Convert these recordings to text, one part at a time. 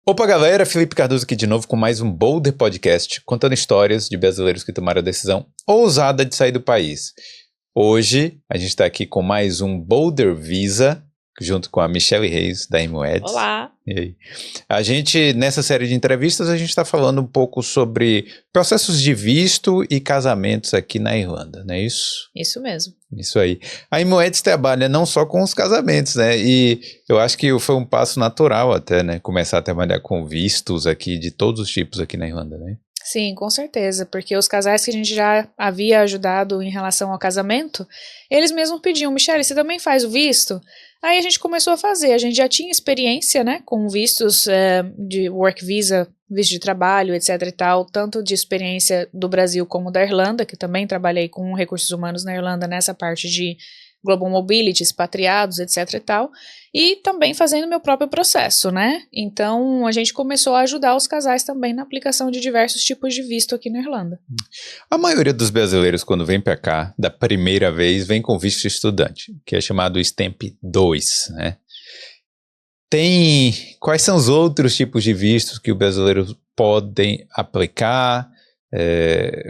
Opa galera, Felipe Cardoso aqui de novo com mais um Boulder Podcast, contando histórias de brasileiros que tomaram a decisão ousada de sair do país. Hoje a gente está aqui com mais um Boulder Visa, junto com a Michelle Reis da Imoeds. Olá! E aí? A gente, nessa série de entrevistas, a gente está falando um pouco sobre processos de visto e casamentos aqui na Irlanda, não é isso? Isso mesmo. Isso aí. A Imoeds trabalha não só com os casamentos, né? E eu acho que foi um passo natural até, né? Começar a trabalhar com vistos aqui, de todos os tipos aqui na Irlanda, né? Sim, com certeza, porque os casais que a gente já havia ajudado em relação ao casamento, eles mesmos pediam, Michelle, você também faz o visto? Aí a gente começou a fazer, a gente já tinha experiência, né, com vistos de work visa, visto de trabalho, etc e tal, tanto de experiência do Brasil como da Irlanda, que também trabalhei com recursos humanos na Irlanda nessa parte de Global Mobility, expatriados, etc e tal, e também fazendo meu próprio processo, né? Então a gente começou a ajudar os casais também na aplicação de diversos tipos de visto aqui na Irlanda. A maioria dos brasileiros, quando vem para cá, da primeira vez, vem com visto de estudante, que é chamado Stamp 2, né? Quais são os outros tipos de vistos que os brasileiros podem aplicar?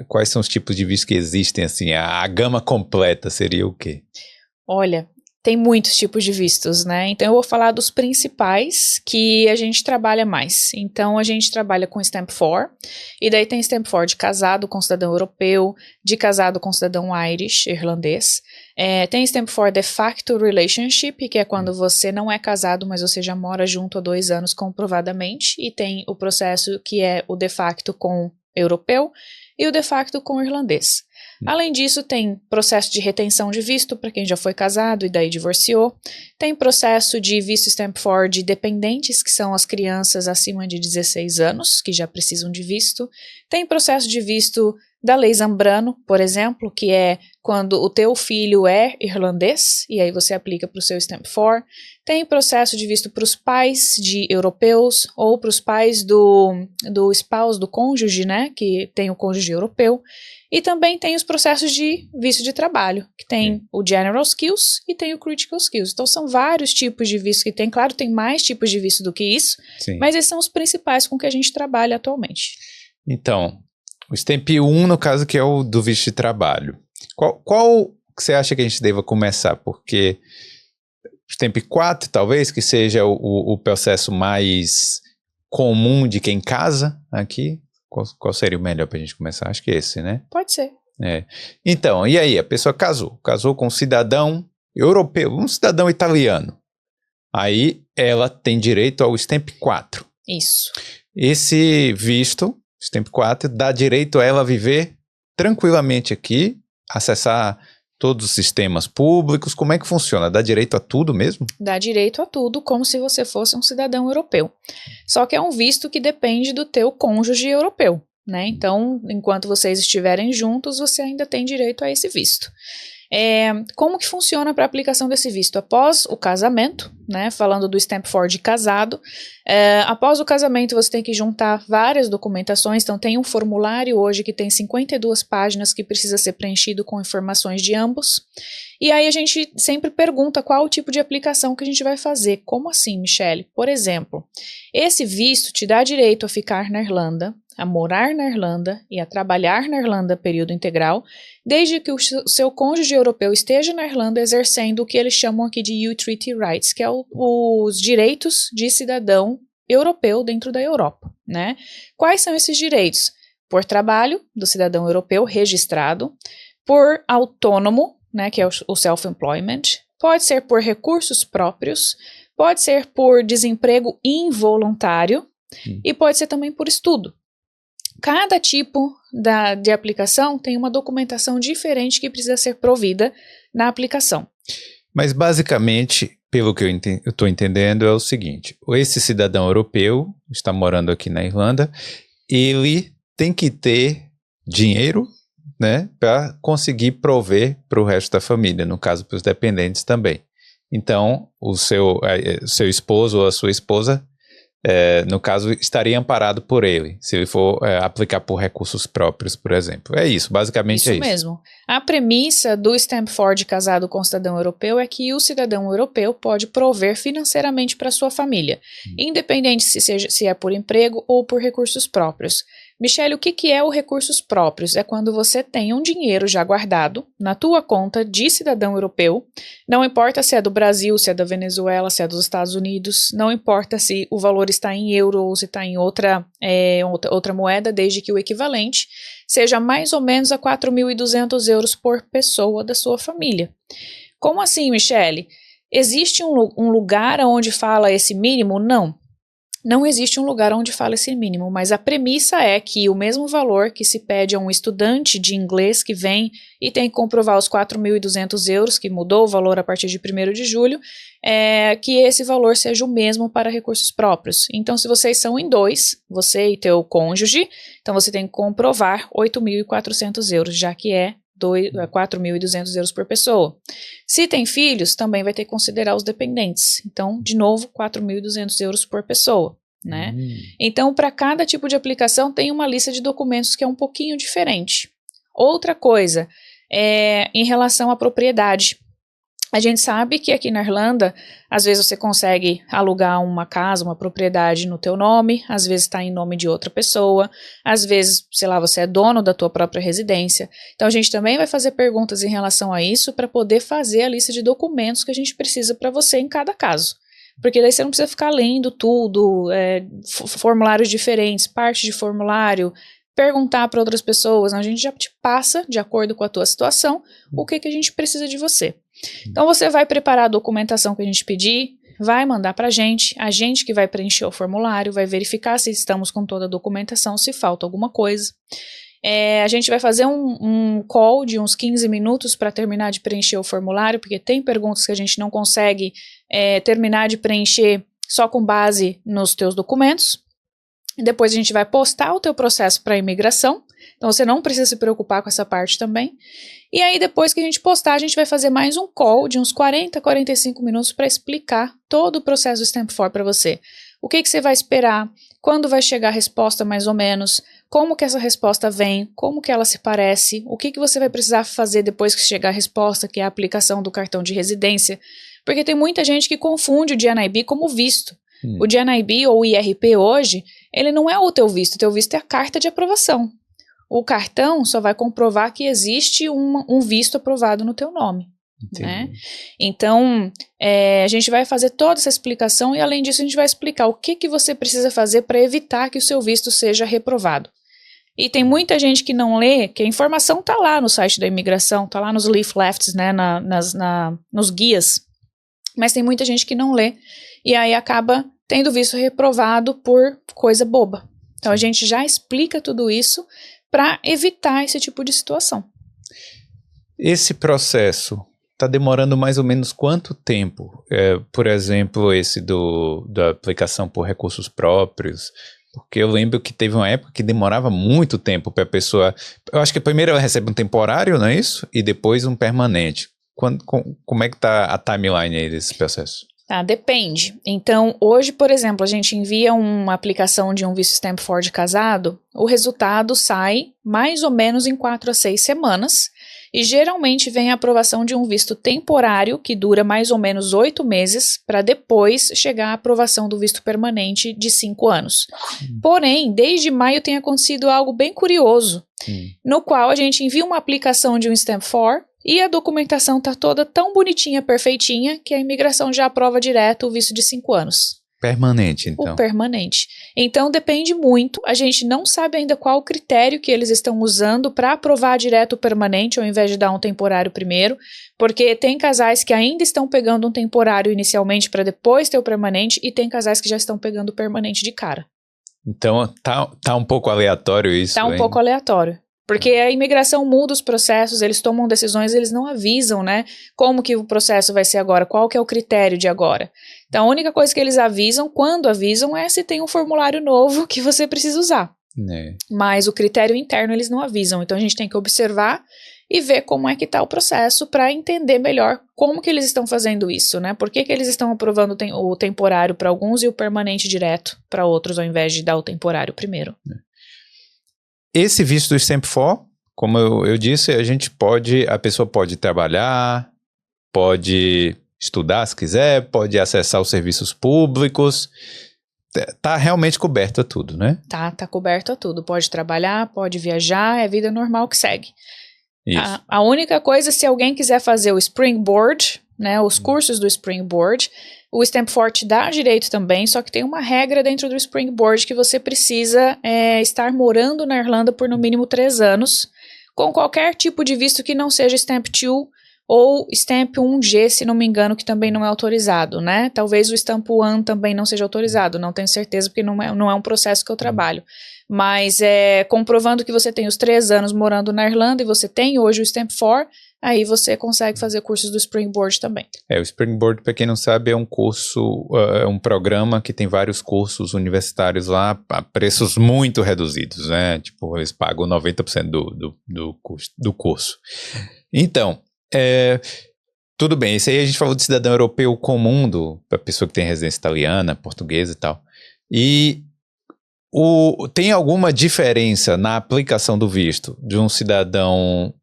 Quais são os tipos de vistos que existem, assim, a gama completa seria o quê? Olha, tem muitos tipos de vistos, né? Então eu vou falar dos principais que a gente trabalha mais. Então a gente trabalha com Stamp 4, e daí tem Stamp 4 de casado com cidadão europeu, de casado com cidadão Irish, irlandês. Tem Stamp 4 de facto relationship, que é quando você não é casado, mas você já mora junto há 2 anos comprovadamente, e tem o processo que é o de facto com europeu e o de facto com irlandês. Além disso, tem processo de retenção de visto para quem já foi casado e daí divorciou. Tem processo de visto Stamp 4 de dependentes, que são as crianças acima de 16 anos, que já precisam de visto. Tem processo de visto da Lei Zambrano, por exemplo, que é quando o teu filho é irlandês, e aí você aplica para o seu Stamp 4. Tem processo de visto para os pais de europeus, ou para os pais do spouse, do cônjuge, né, que tem o cônjuge europeu. E também tem os processos de visto de trabalho, que tem o General Skills e tem o Critical Skills. Então são vários tipos de visto que tem. Claro, tem mais tipos de visto do que isso, mas esses são os principais com que a gente trabalha atualmente. Então, o Stamp 1, no caso, que é o do visto de trabalho. Qual que você acha que a gente deva começar? Porque o Stamp 4, talvez, que seja o processo mais comum de quem casa aqui. Qual seria o melhor pra gente começar? Acho que esse, né? Pode ser. Então, e aí? A pessoa casou com um cidadão europeu, um cidadão italiano. Aí ela tem direito ao Stamp 4. Isso. Esse visto, Stamp 4, dá direito a ela viver tranquilamente aqui, acessar todos os sistemas públicos. Como é que funciona? Dá direito a tudo mesmo? Dá direito a tudo, como se você fosse um cidadão europeu. Só que é um visto que depende do teu cônjuge europeu, né? Então, enquanto vocês estiverem juntos, você ainda tem direito a esse visto. Como que funciona para a aplicação desse visto? Após o casamento, né, falando do Stamp 4 de casado, após o casamento você tem que juntar várias documentações. Então tem um formulário hoje que tem 52 páginas que precisa ser preenchido com informações de ambos, e aí a gente sempre pergunta qual o tipo de aplicação que a gente vai fazer. Como assim, Michelle? Por exemplo, esse visto te dá direito a ficar na Irlanda, a morar na Irlanda e a trabalhar na Irlanda período integral, desde que o seu cônjuge europeu esteja na Irlanda exercendo o que eles chamam aqui de U-Treaty Rights, que é os direitos de cidadão europeu dentro da Europa, né? Quais são esses direitos? Por trabalho do cidadão europeu registrado, por autônomo, né, que é o self-employment, pode ser por recursos próprios, pode ser por desemprego involuntário e pode ser também por estudo. Cada tipo de aplicação tem uma documentação diferente que precisa ser provida na aplicação. Mas basicamente, pelo que eu estou entendendo, é o seguinte: esse cidadão europeu está morando aqui na Irlanda, ele tem que ter dinheiro, né, para conseguir prover para o resto da família, no caso para os dependentes também. Então, o seu esposo ou a sua esposa no caso, estaria amparado por ele, se ele for aplicar por recursos próprios, por exemplo. É isso, basicamente Isso é isso. mesmo. A premissa do Stamp for de casado com cidadão europeu é que o cidadão europeu pode prover financeiramente para sua família, independente se é por emprego ou por recursos próprios. Michele, o que é o recursos próprios? É quando você tem um dinheiro já guardado na tua conta de cidadão europeu, não importa se é do Brasil, se é da Venezuela, se é dos Estados Unidos, não importa se o valor está em euro ou se está em outra moeda, desde que o equivalente seja mais ou menos a 4.200 euros por pessoa da sua família. Como assim, Michele? Existe um lugar onde fala esse mínimo? Não. Não existe um lugar onde fala esse mínimo, mas a premissa é que o mesmo valor que se pede a um estudante de inglês que vem e tem que comprovar os 4.200 euros, que mudou o valor a partir de 1º de julho, que esse valor seja o mesmo para recursos próprios. Então, se vocês são em dois, você e teu cônjuge, então você tem que comprovar 8.400 euros, já que é 4.200 euros por pessoa. Se tem filhos, também vai ter que considerar os dependentes. Então, de novo, 4.200 euros por pessoa, né? Então, para cada tipo de aplicação, tem uma lista de documentos que é um pouquinho diferente. Outra coisa, em relação à propriedade. A gente sabe que aqui na Irlanda, às vezes você consegue alugar uma casa, uma propriedade no teu nome, às vezes está em nome de outra pessoa, às vezes, sei lá, você é dono da tua própria residência. Então a gente também vai fazer perguntas em relação a isso para poder fazer a lista de documentos que a gente precisa para você em cada caso. Porque daí você não precisa ficar lendo tudo, formulários diferentes, parte de formulário, perguntar para outras pessoas, a gente já te passa, de acordo com a tua situação, o que a gente precisa de você. Então você vai preparar a documentação que a gente pedir, vai mandar para a gente que vai preencher o formulário, vai verificar se estamos com toda a documentação, se falta alguma coisa. A gente vai fazer um call de uns 15 minutos para terminar de preencher o formulário, porque tem perguntas que a gente não consegue terminar de preencher só com base nos teus documentos. Depois a gente vai postar o teu processo para a imigração, então você não precisa se preocupar com essa parte também. E aí depois que a gente postar, a gente vai fazer mais um call de uns 40, 45 minutos para explicar todo o processo do Stamp for para você. O que você vai esperar, quando vai chegar a resposta mais ou menos, como que essa resposta vem, como que ela se parece, o que você vai precisar fazer depois que chegar a resposta, que é a aplicação do cartão de residência, porque tem muita gente que confunde o DNIB como visto. O DNIB ou o IRP hoje, ele não é o teu visto é a carta de aprovação. O cartão só vai comprovar que existe um visto aprovado no teu nome. Né? Então, a gente vai fazer toda essa explicação e além disso a gente vai explicar o que você precisa fazer para evitar que o seu visto seja reprovado. E tem muita gente que não lê, que a informação está lá no site da imigração, está lá nos leaflets, né, nos guias, mas tem muita gente que não lê e aí acaba tendo visto reprovado por coisa boba. Então a gente já explica tudo isso para evitar esse tipo de situação. Esse processo está demorando mais ou menos quanto tempo? Por exemplo, esse da aplicação por recursos próprios, porque eu lembro que teve uma época que demorava muito tempo para a pessoa... Eu acho que primeiro ela recebe um temporário, não é isso? E depois um permanente. Como é que está a timeline aí desse processo? Tá, depende. Então, hoje, por exemplo, a gente envia uma aplicação de um visto Stamp for de casado, o resultado sai mais ou menos em 4 a 6 semanas, e geralmente vem a aprovação de um visto temporário, que dura mais ou menos 8 meses, para depois chegar a aprovação do visto permanente de 5 anos. Porém, desde maio tem acontecido algo bem curioso, no qual a gente envia uma aplicação de um Stamp for, e a documentação está toda tão bonitinha, perfeitinha, que a imigração já aprova direto o visto de 5 anos. Permanente, então. O permanente. Então, depende muito. A gente não sabe ainda qual o critério que eles estão usando para aprovar direto o permanente, ao invés de dar um temporário primeiro, porque tem casais que ainda estão pegando um temporário inicialmente para depois ter o permanente, e tem casais que já estão pegando o permanente de cara. Então, tá um pouco aleatório isso. Tá um pouco aleatório. Porque a imigração muda os processos, eles tomam decisões, eles não avisam, né, como que o processo vai ser agora, qual que é o critério de agora. Então, a única coisa que eles avisam, quando avisam, é se tem um formulário novo que você precisa usar. Mas o critério interno eles não avisam, então a gente tem que observar e ver como é que está o processo para entender melhor como que eles estão fazendo isso, né? Por que que eles estão aprovando o temporário para alguns e o permanente direto para outros, ao invés de dar o temporário primeiro. Esse visto do Stamp 4, como eu disse, a pessoa pode trabalhar, pode estudar se quiser, pode acessar os serviços públicos, tá realmente coberto a tudo, né? Tá coberto a tudo, pode trabalhar, pode viajar, é vida normal que segue. Isso. A única coisa, se alguém quiser fazer o Springboard, né, os cursos do Springboard, o Stamp 4 te dá direito também, só que tem uma regra dentro do Springboard que você precisa estar morando na Irlanda por no mínimo 3 anos, com qualquer tipo de visto que não seja Stamp 2 ou Stamp 1G, se não me engano, que também não é autorizado, né? Talvez o Stamp 1 também não seja autorizado, não tenho certeza, porque não é um processo que eu trabalho. Mas comprovando que você tem os 3 anos morando na Irlanda e você tem hoje o Stamp 4, aí você consegue fazer cursos do Springboard também. O Springboard, para quem não sabe, é um curso, é um programa que tem vários cursos universitários lá a preços muito reduzidos, né? Tipo, eles pagam 90% do curso. Então, tudo bem, isso aí a gente falou de cidadão europeu comum, da pessoa que tem residência italiana, portuguesa e tal. E tem alguma diferença na aplicação do visto de um cidadão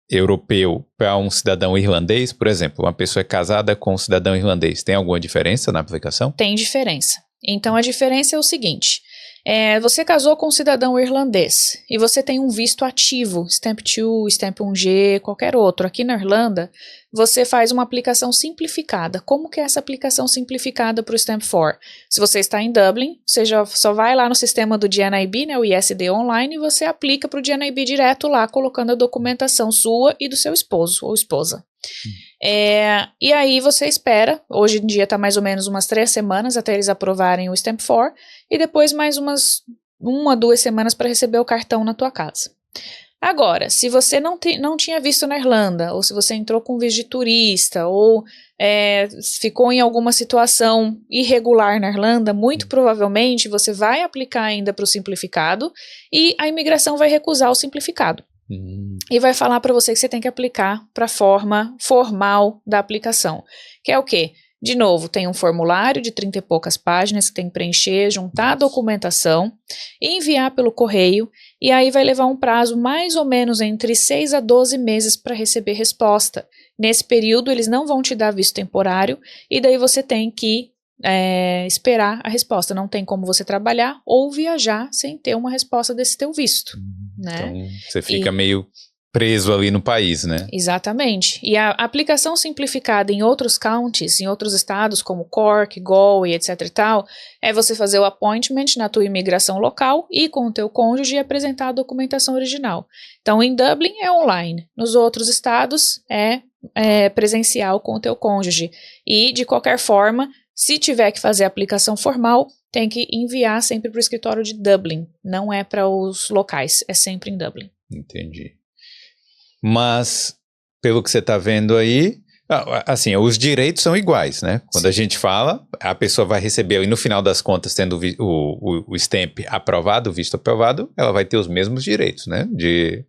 europeu para um cidadão irlandês? Por exemplo, uma pessoa é casada com um cidadão irlandês, tem alguma diferença na aplicação? Tem diferença. Então a diferença é o seguinte, você casou com um cidadão irlandês e você tem um visto ativo, Stamp 2, Stamp 1G, qualquer outro. Aqui na Irlanda, você faz uma aplicação simplificada. Como que é essa aplicação simplificada para o Stamp 4? Se você está em Dublin, você só vai lá no sistema do GNIB, né, o ISD online, e você aplica para o GNIB direto lá, colocando a documentação sua e do seu esposo ou esposa. E aí você espera, hoje em dia está mais ou menos umas 3 semanas até eles aprovarem o Stamp 4 e depois mais umas 1 a 2 semanas para receber o cartão na tua casa. Agora, se você não tinha visto na Irlanda, ou se você entrou com visto de turista, ou ficou em alguma situação irregular na Irlanda, muito provavelmente você vai aplicar ainda para o simplificado e a imigração vai recusar o simplificado. E vai falar para você que você tem que aplicar para a forma formal da aplicação, que é o quê? De novo, tem um formulário de 30 e poucas páginas que tem que preencher, juntar a documentação, enviar pelo correio, e aí vai levar um prazo mais ou menos entre 6 a 12 meses para receber resposta. Nesse período, eles não vão te dar visto temporário, e daí você tem que esperar a resposta. Não tem como você trabalhar ou viajar sem ter uma resposta desse teu visto. Né? Então, você fica meio preso ali no país, né? Exatamente. E a aplicação simplificada em outros counties, em outros estados, como Cork, Galway, etc e tal, é você fazer o appointment na tua imigração local e com o teu cônjuge e apresentar a documentação original. Então, em Dublin é online. Nos outros estados é presencial com o teu cônjuge. E, de qualquer forma, se tiver que fazer a aplicação formal, tem que enviar sempre para o escritório de Dublin. Não é para os locais, é sempre em Dublin. Entendi. Mas, pelo que você está vendo aí, assim, os direitos são iguais, né? Quando a gente fala, a pessoa vai receber, e no final das contas, tendo o stamp aprovado, o visto aprovado, ela vai ter os mesmos direitos, né? De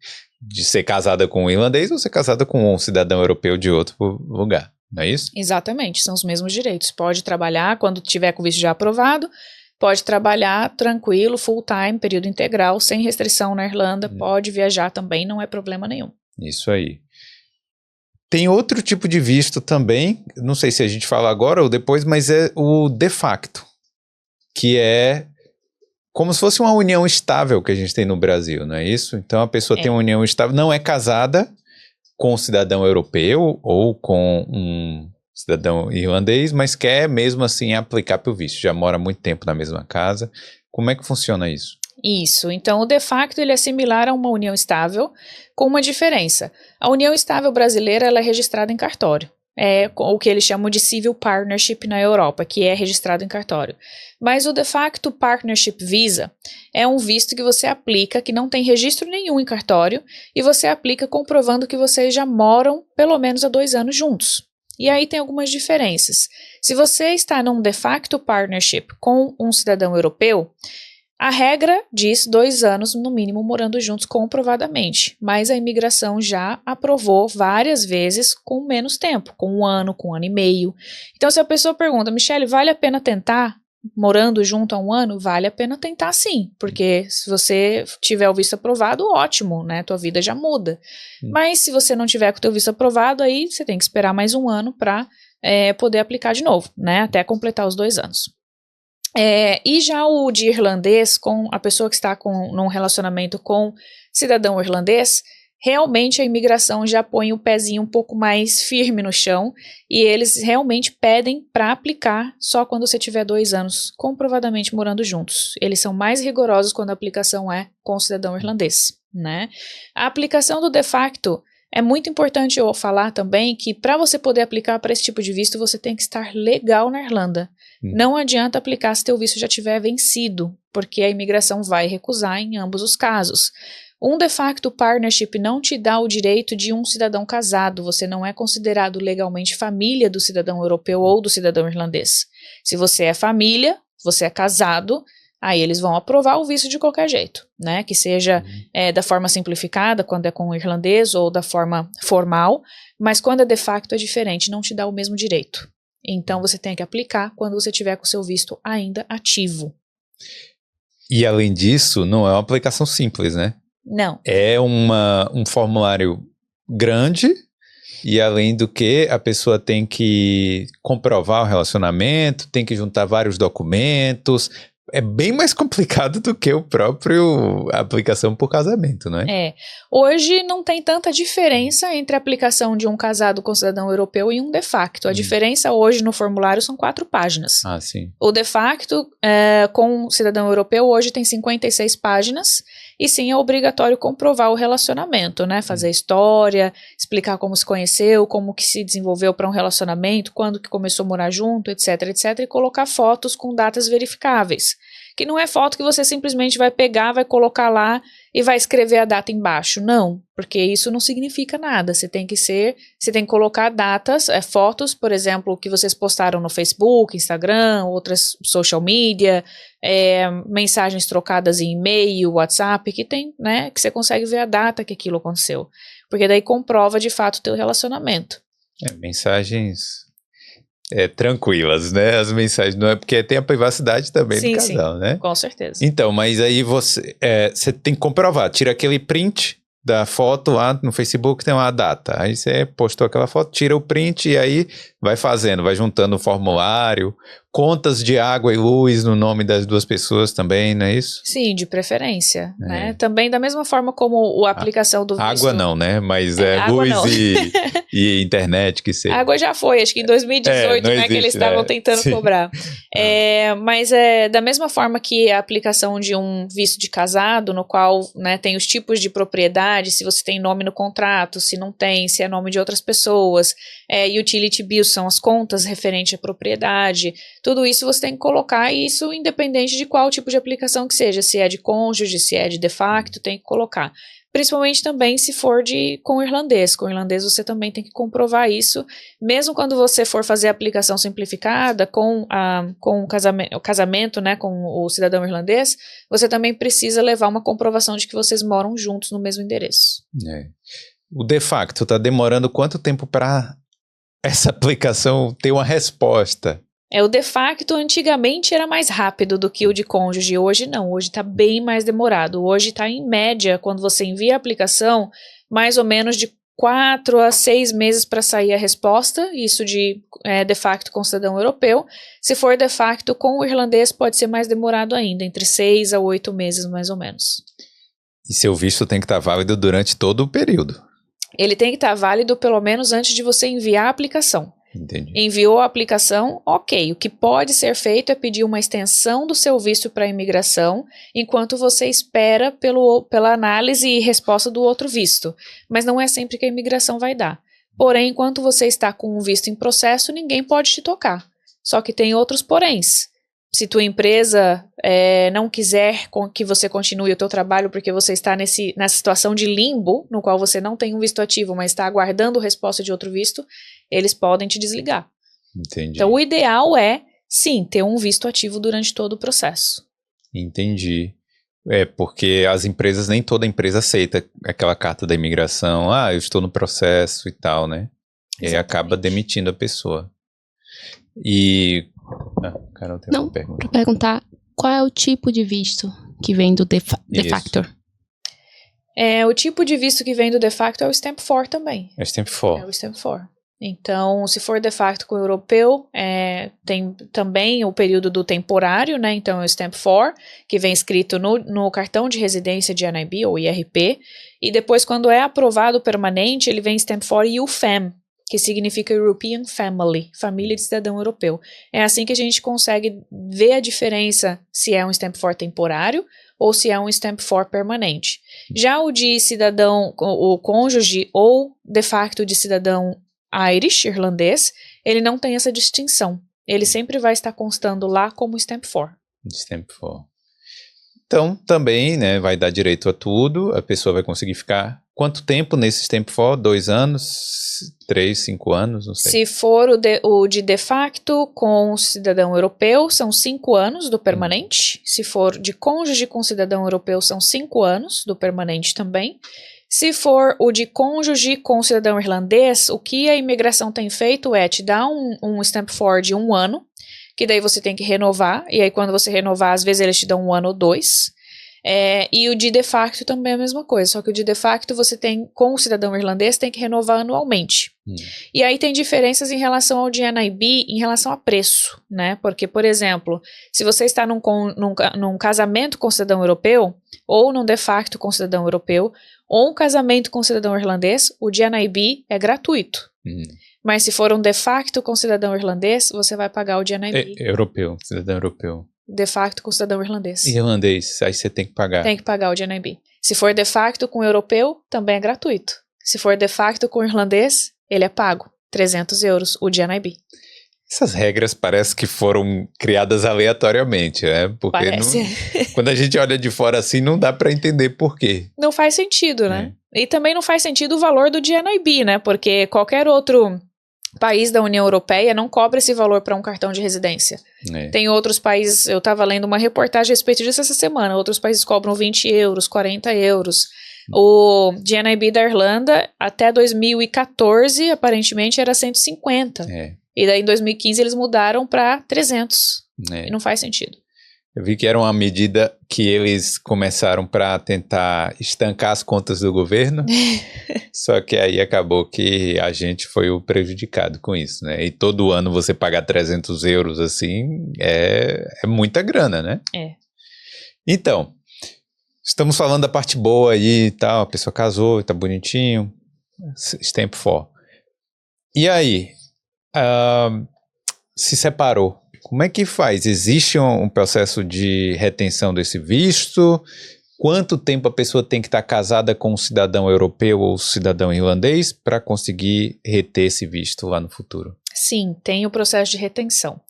ser casada com um irlandês ou ser casada com um cidadão europeu de outro lugar. Não é isso? Exatamente, são os mesmos direitos. Pode trabalhar quando tiver com o visto já aprovado, pode trabalhar tranquilo, full time, período integral, sem restrição na Irlanda, pode viajar também, não é problema nenhum. Isso aí. Tem outro tipo de visto também, não sei se a gente fala agora ou depois, mas é o de facto, que é como se fosse uma união estável que a gente tem no Brasil, não é isso? Então a pessoa tem uma união estável, não é casada com um cidadão europeu ou com um cidadão irlandês, mas quer mesmo assim aplicar para o visto, já mora muito tempo na mesma casa. Como é que funciona isso? Isso, então o de facto ele é similar a uma união estável, com uma diferença. A união estável brasileira ela é registrada em cartório. É o que eles chamam de Civil Partnership na Europa, que é registrado em cartório. Mas o de facto Partnership Visa é um visto que você aplica, que não tem registro nenhum em cartório, e você aplica comprovando que vocês já moram pelo menos há 2 anos juntos. E aí tem algumas diferenças. Se você está num de facto partnership com um cidadão europeu, A regra diz 2 anos, no mínimo, morando juntos comprovadamente, mas a imigração já aprovou várias vezes com menos tempo, com 1 ano, com 1 ano e meio. Então, se a pessoa pergunta, Michele, vale a pena tentar morando junto há 1 ano? Vale a pena tentar sim, porque se você tiver o visto aprovado, ótimo, né? Tua vida já muda. Mas se você não tiver com o teu visto aprovado, aí você tem que esperar mais 1 ano para poder aplicar de novo, né? Até completar os 2 anos. E já o de irlandês, com a pessoa que está num relacionamento com cidadão irlandês, realmente a imigração já põe o pezinho um pouco mais firme no chão e eles realmente pedem para aplicar só quando você tiver 2 anos comprovadamente morando juntos. Eles são mais rigorosos quando a aplicação é com o cidadão irlandês, né? A aplicação do de facto é muito importante eu falar também que para você poder aplicar para esse tipo de visto, você tem que estar legal na Irlanda. Não adianta aplicar se teu visto já tiver vencido, porque a imigração vai recusar em ambos os casos. Um de facto partnership não te dá o direito de um cidadão casado, você não é considerado legalmente família do cidadão europeu ou do cidadão irlandês. Se você é família, você é casado, aí eles vão aprovar o visto de qualquer jeito, né? Que seja da forma simplificada, quando é com o irlandês, ou da forma formal, mas quando é de facto é diferente, não te dá o mesmo direito. Então você tem que aplicar quando você tiver com o seu visto ainda ativo. E além disso, não é uma aplicação simples, né? Não. É um formulário grande e além do que a pessoa tem que comprovar o relacionamento, tem que juntar vários documentos. É bem mais complicado do que o próprio aplicação por casamento, não é? Hoje não tem tanta diferença entre a aplicação de um casado com cidadão europeu e um de facto. A diferença hoje no formulário são 4 páginas. Ah, sim. O de facto com cidadão europeu hoje tem 56 páginas e sim é obrigatório comprovar o relacionamento, né? Fazer história, explicar como se conheceu, como que se desenvolveu para um relacionamento, quando que começou a morar junto, etc, etc, e colocar fotos com datas verificáveis. Que não é foto que você simplesmente vai pegar, vai colocar lá e vai escrever a data embaixo. Não, porque isso não significa nada. Você tem que colocar datas, fotos, por exemplo, que vocês postaram no Facebook, Instagram, outras social media, mensagens trocadas em e-mail, WhatsApp, que tem, né, que você consegue ver a data que aquilo aconteceu. Porque daí comprova de fato o teu relacionamento. Mensagens tranquilas, né? As mensagens, não é porque tem a privacidade também do casal, né? Com certeza. Então, mas aí você tem que comprovar, tira aquele print da foto lá no Facebook, tem uma data, aí você postou aquela foto, tira o print e aí vai fazendo, vai juntando o formulário, contas de água e luz no nome das 2 pessoas também, não é isso? Sim, de preferência, né? Também da mesma forma como a aplicação do visto. Água não, né? Mas luz e internet que seja. Água já foi, acho que em 2018, né, que eles estavam tentando cobrar. Mas da mesma forma que a aplicação de um visto de casado, no qual, né, tem os tipos de propriedade, se você tem nome no contrato, se não tem, se é nome de outras pessoas, utility bills são as contas referentes à propriedade, tudo isso você tem que colocar, e isso independente de qual tipo de aplicação que seja, se é de cônjuge, se é de facto, tem que colocar. Principalmente também se for com o irlandês. Com o irlandês você também tem que comprovar isso, mesmo quando você for fazer a aplicação simplificada com o casamento, né, com o cidadão irlandês, você também precisa levar uma comprovação de que vocês moram juntos no mesmo endereço. O de facto está demorando quanto tempo para essa aplicação ter uma resposta? O de facto antigamente era mais rápido do que o de cônjuge, hoje não, hoje está bem mais demorado. Hoje está em média, quando você envia a aplicação, mais ou menos de 4 a 6 meses para sair a resposta, isso de facto com cidadão europeu. Se for de facto com o irlandês pode ser mais demorado ainda, entre 6 a 8 meses mais ou menos. E seu visto tem que estar válido durante todo o período? Ele tem que estar válido pelo menos antes de você enviar a aplicação. Entendi. Enviou a aplicação, ok. O que pode ser feito é pedir uma extensão do seu visto para a imigração, enquanto você espera pela análise e resposta do outro visto. Mas não é sempre que a imigração vai dar. Porém, enquanto você está com um visto em processo, ninguém pode te tocar. Só que tem outros poréns. Se tua empresa não quiser que você continue o teu trabalho porque você está nessa situação de limbo, no qual você não tem um visto ativo, mas está aguardando a resposta de outro visto, eles podem te desligar. Entendi. Então, o ideal é, sim, ter um visto ativo durante todo o processo. Entendi. Porque as empresas, nem toda empresa aceita aquela carta da imigração. Eu estou no processo e tal, né? E aí acaba demitindo a pessoa. E... Carol, tem uma pergunta. Para perguntar, qual é o tipo de visto que vem do de facto? O tipo de visto que vem do de facto é o Stamp 4 também. É o Stamp 4. É o Stamp 4. Então, se for de facto com o europeu, tem também o período do temporário, né? Então, é o Stamp 4, que vem escrito no cartão de residência de NIB, ou IRP, e depois, quando é aprovado permanente, ele vem Stamp 4 UFAM, que significa European Family, família de cidadão europeu. É assim que a gente consegue ver a diferença se é um Stamp 4 temporário ou se é um Stamp 4 permanente. Já o de cidadão, o cônjuge ou de facto de cidadão Irish, irlandês, ele não tem essa distinção. Ele sempre vai estar constando lá como Stamp 4. Stamp 4. Então, também, né, vai dar direito a tudo, a pessoa vai conseguir ficar quanto tempo nesse Stamp 4? 2 anos? 3, 5 anos? Não sei. Se for o de facto com cidadão europeu, são 5 anos do permanente. Se for de cônjuge com cidadão europeu, são 5 anos do permanente também. Se for o de cônjuge com cidadão irlandês, o que a imigração tem feito é te dar um Stamp 4 de 1 ano, que daí você tem que renovar, e aí quando você renovar, às vezes eles te dão 1 ano ou 2. E o de facto também é a mesma coisa, só que o de facto você tem, com o cidadão irlandês, tem que renovar anualmente. E aí tem diferenças em relação ao de NIB, em relação a preço, né? Porque, por exemplo, se você está num casamento com cidadão europeu, ou num de facto com cidadão europeu, ou um casamento com cidadão irlandês, o de NIB é gratuito. Mas se for um de facto com cidadão irlandês, você vai pagar o de NIB. Europeu, cidadão europeu. De facto com cidadão irlandês. Irlandês, aí você tem que pagar. Tem que pagar o de NIB. Se for de facto com europeu, também é gratuito. Se for de facto com irlandês, ele é pago. 300 euros o de NIB. Essas regras parece que foram criadas aleatoriamente, né? Porque quando a gente olha de fora assim, não dá para entender por quê. Não faz sentido, né? E também não faz sentido o valor do GNIB, né? Porque qualquer outro país da União Europeia não cobra esse valor para um cartão de residência. Tem outros países, eu estava lendo uma reportagem a respeito disso essa semana, outros países cobram 20 euros, 40 euros. O GNIB da Irlanda, até 2014, aparentemente era 150. E daí em 2015 eles mudaram para 300. E não faz sentido. Eu vi que era uma medida que eles começaram para tentar estancar as contas do governo, só que aí acabou que a gente foi o prejudicado com isso, né? E todo ano você pagar 300 euros assim é muita grana, né? Então, estamos falando da parte boa aí e tal, a pessoa casou, tá bonitinho, Stamp 4. E aí, se separou. Como é que faz? Existe um processo de retenção desse visto? Quanto tempo a pessoa tem que estar casada com um cidadão europeu ou cidadão irlandês para conseguir reter esse visto lá no futuro? Sim, tem o processo de retenção.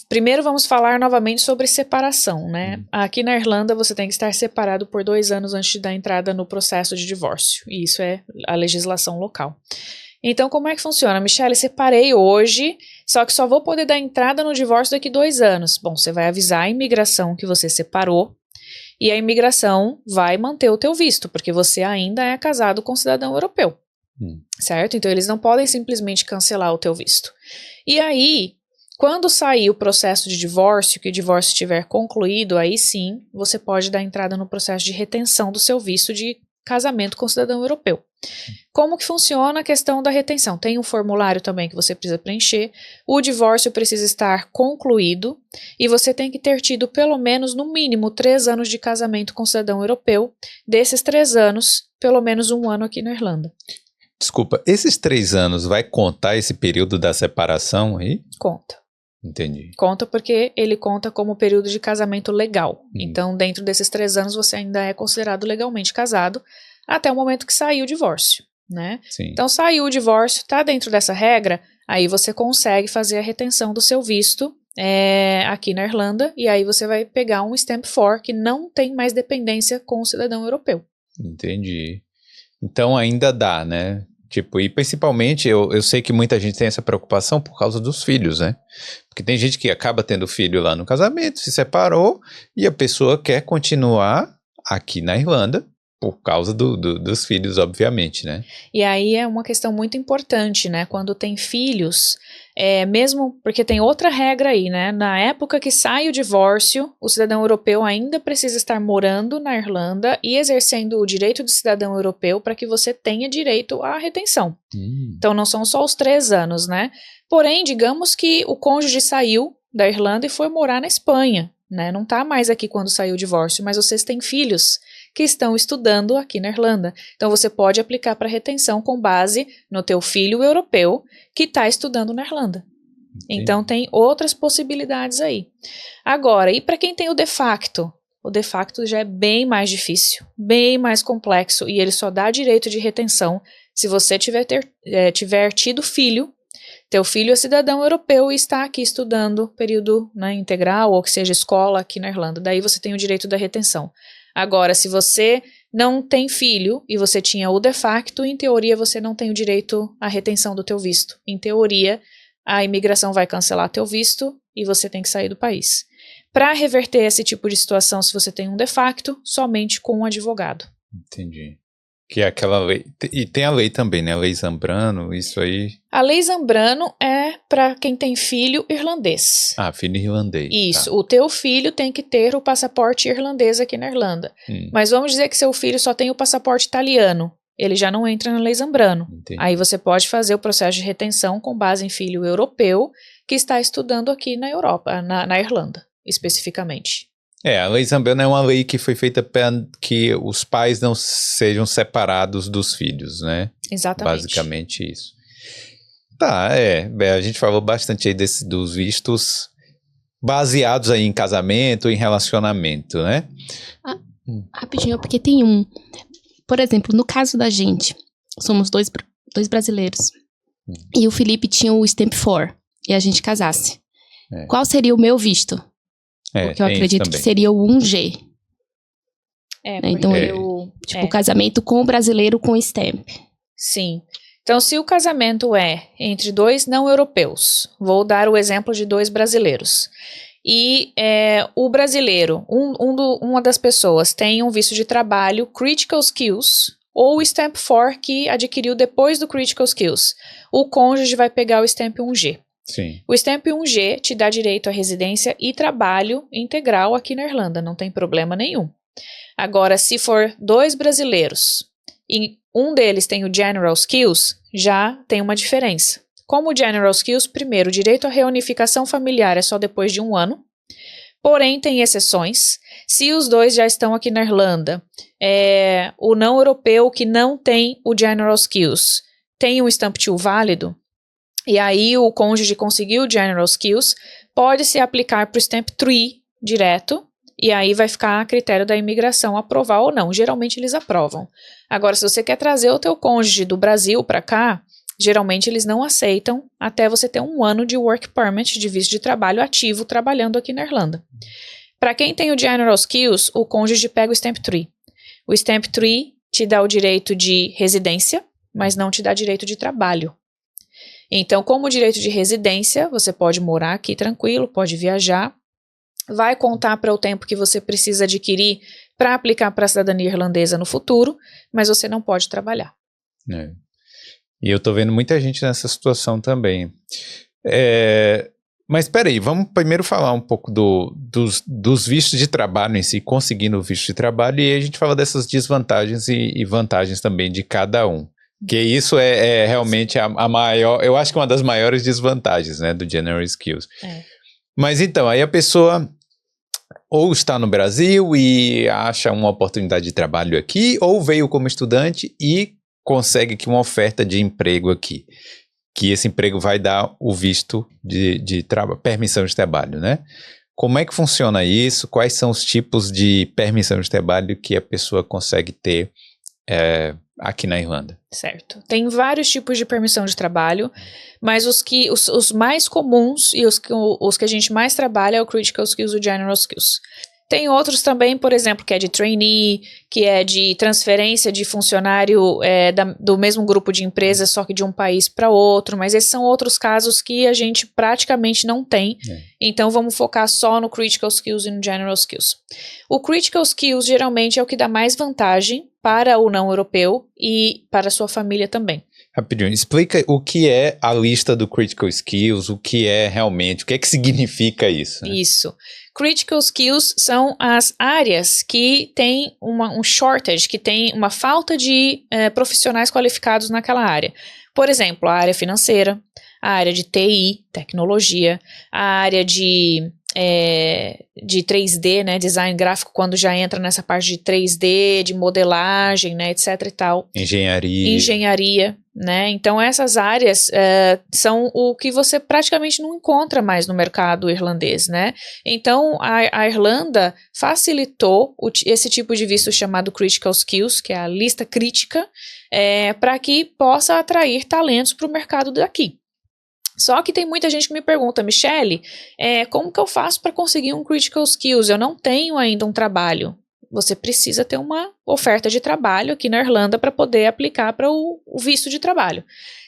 Primeiro vamos falar novamente sobre separação, né? Aqui na Irlanda você tem que estar separado por 2 anos antes de dar entrada no processo de divórcio. E isso é a legislação local. Então, como é que funciona? Michele, separei hoje, só que só vou poder dar entrada no divórcio daqui 2 anos. Bom, você vai avisar a imigração que você separou e a imigração vai manter o teu visto, porque você ainda é casado com um cidadão europeu, certo? Então, eles não podem simplesmente cancelar o teu visto. E aí, quando sair o processo de divórcio, que o divórcio estiver concluído, aí sim, você pode dar entrada no processo de retenção do seu visto de casamento com cidadão europeu. Como que funciona a questão da retenção? Tem um formulário também que você precisa preencher, o divórcio precisa estar concluído e você tem que ter tido pelo menos, no mínimo, 3 anos de casamento com cidadão europeu, desses 3 anos, pelo menos 1 ano aqui na Irlanda. Desculpa, esses 3 anos vai contar esse período da separação aí? Conta. Entendi. Conta porque ele conta como período de casamento legal. Então, dentro desses 3 anos, você ainda é considerado legalmente casado até o momento que saiu o divórcio, né? Sim. Então, saiu o divórcio, está dentro dessa regra, aí você consegue fazer a retenção do seu visto aqui na Irlanda, e aí você vai pegar um Stamp 4 que não tem mais dependência com o cidadão europeu. Entendi. Então, ainda dá, né? Tipo, e principalmente eu sei que muita gente tem essa preocupação por causa dos filhos, né? Porque tem gente que acaba tendo filho lá no casamento, se separou e a pessoa quer continuar aqui na Irlanda por causa dos filhos, obviamente, né? E aí é uma questão muito importante, né? Quando tem filhos, mesmo porque tem outra regra aí, né? Na época que sai o divórcio, o cidadão europeu ainda precisa estar morando na Irlanda e exercendo o direito de cidadão europeu para que você tenha direito à retenção. Então não são só os 3 anos, né? Porém, digamos que o cônjuge saiu da Irlanda e foi morar na Espanha, né? Não está mais aqui quando saiu o divórcio, mas vocês têm filhos que estão estudando aqui na Irlanda. Então você pode aplicar para retenção com base no teu filho europeu que está estudando na Irlanda. Entendi. Então tem outras possibilidades aí. Agora, e para quem tem o de facto? O de facto já é bem mais difícil, bem mais complexo e ele só dá direito de retenção se você tiver tido filho. Teu filho é cidadão europeu e está aqui estudando período, né, integral ou que seja escola aqui na Irlanda. Daí você tem o direito da retenção. Agora, se você não tem filho e você tinha o de facto, em teoria você não tem o direito à retenção do teu visto. Em teoria, a imigração vai cancelar teu visto e você tem que sair do país. Para reverter esse tipo de situação, se você tem um de facto, somente com um advogado. Entendi. Que é aquela lei. E tem a lei também, né? A lei Zambrano, isso aí. A lei Zambrano é para quem tem filho irlandês. Ah, filho irlandês. Isso, Tá. o teu filho tem que ter o passaporte irlandês aqui na Irlanda. Mas vamos dizer que seu filho só tem o passaporte italiano. Ele já não entra na lei Zambrano. Entendi. Aí você pode fazer o processo de retenção com base em filho europeu que está estudando aqui na Europa, na Irlanda, especificamente. A lei Zambrano é uma lei que foi feita para que os pais não sejam separados dos filhos, né? Exatamente. Basicamente isso. Tá, a gente falou bastante aí dos vistos baseados aí em casamento, em relacionamento, né? Rapidinho, porque tem por exemplo, no caso da gente, somos dois brasileiros, e o Felipe tinha o Stamp 4, e a gente casasse. Qual seria o meu visto? Porque eu acredito que seria o 1G. Então, o casamento com o brasileiro com stamp. Sim. Então, se o casamento é entre 2 não europeus, vou dar o exemplo de 2 brasileiros, e o brasileiro, uma das pessoas tem um visto de trabalho Critical Skills, ou o Stamp 4 que adquiriu depois do Critical Skills, o cônjuge vai pegar o Stamp 1G. Sim. O Stamp 1G te dá direito à residência e trabalho integral aqui na Irlanda, não tem problema nenhum. Agora, se for 2 brasileiros e um deles tem o General Skills, já tem uma diferença. Como o General Skills, primeiro, o direito à reunificação familiar é só depois de 1 ano, porém tem exceções. Se os 2 já estão aqui na Irlanda, o não europeu que não tem o General Skills tem um Stamp 2 válido, e aí o cônjuge conseguiu o General Skills, pode-se aplicar para o Stamp 3 direto, e aí vai ficar a critério da imigração aprovar ou não. Geralmente eles aprovam. Agora, se você quer trazer o teu cônjuge do Brasil para cá, geralmente eles não aceitam até você ter 1 ano de Work Permit, de visto de trabalho ativo, trabalhando aqui na Irlanda. Para quem tem o General Skills, o cônjuge pega o Stamp 3. O Stamp 3 te dá o direito de residência, mas não te dá direito de trabalho. Então, como direito de residência, você pode morar aqui tranquilo, pode viajar, vai contar para o tempo que você precisa adquirir para aplicar para a cidadania irlandesa no futuro, mas você não pode trabalhar. E eu tô vendo muita gente nessa situação também. Mas peraí, vamos primeiro falar um pouco dos vistos de trabalho em si, conseguindo o visto de trabalho, e aí a gente fala dessas desvantagens e vantagens também de cada um. Que isso é realmente a maior, eu acho que uma das maiores desvantagens, né, do General Skills. Mas então, aí a pessoa ou está no Brasil e acha uma oportunidade de trabalho aqui, ou veio como estudante e consegue aqui uma oferta de emprego aqui. Que esse emprego vai dar o visto de permissão de trabalho, né? Como é que funciona isso? Quais são os tipos de permissão de trabalho que a pessoa consegue ter aqui na Irlanda? Certo. Tem vários tipos de permissão de trabalho, mas os mais comuns e os que a gente mais trabalha é o Critical Skills e o General Skills. Tem outros também, por exemplo, que é de trainee, que é de transferência de funcionário do mesmo grupo de empresas, só que de um país para outro, mas esses são outros casos que a gente praticamente não tem. Então vamos focar só no Critical Skills e no General Skills. O Critical Skills geralmente é o que dá mais vantagem para o não europeu e para a sua família também. Rapidinho, explica o que é a lista do Critical Skills, o que é realmente, o que é que significa isso? Né? Isso. Critical Skills são as áreas que têm um shortage, que tem uma falta de profissionais qualificados naquela área. Por exemplo, a área financeira, a área de TI, tecnologia, a área de 3D, né, design gráfico, quando já entra nessa parte de 3D, de modelagem, né, etc e tal. Engenharia, né, então essas áreas são o que você praticamente não encontra mais no mercado irlandês, né, então a Irlanda facilitou esse tipo de visto chamado Critical Skills, que é a lista crítica, para que possa atrair talentos para o mercado daqui. Só que tem muita gente que me pergunta, Michele, como que eu faço para conseguir um Critical Skills? Eu não tenho ainda um trabalho. Você precisa ter uma oferta de trabalho aqui na Irlanda para poder aplicar para o visto de trabalho.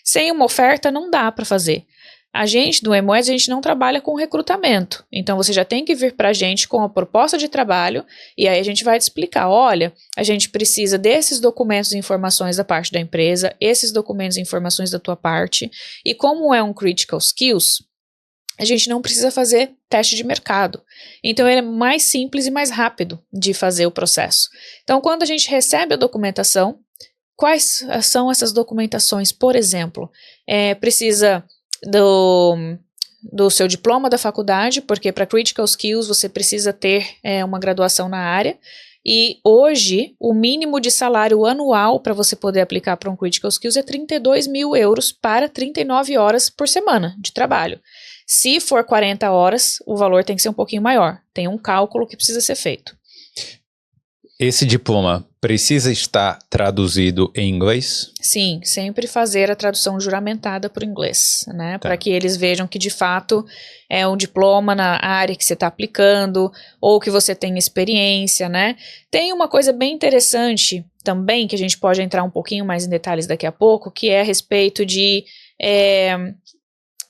Sem uma oferta não dá para fazer. A gente, do MOED, a gente não trabalha com recrutamento. Então, você já tem que vir para a gente com a proposta de trabalho e aí a gente vai te explicar, olha, a gente precisa desses documentos e informações da parte da empresa, esses documentos e informações da tua parte, e como é um Critical Skills, a gente não precisa fazer teste de mercado. Então, ele é mais simples e mais rápido de fazer o processo. Então, quando a gente recebe a documentação, quais são essas documentações? Por exemplo, precisa do seu diploma da faculdade, porque para Critical Skills você precisa ter uma graduação na área, e hoje o mínimo de salário anual para você poder aplicar para um Critical Skills é 32 mil euros para 39 horas por semana de trabalho. Se for 40 horas, o valor tem que ser um pouquinho maior, tem um cálculo que precisa ser feito. Esse diploma precisa estar traduzido em inglês? Sim, sempre fazer a tradução juramentada para o inglês, né? Tá. Para que eles vejam que de fato é um diploma na área que você está aplicando ou que você tem experiência, né? Tem uma coisa bem interessante também, que a gente pode entrar um pouquinho mais em detalhes daqui a pouco, que é a respeito de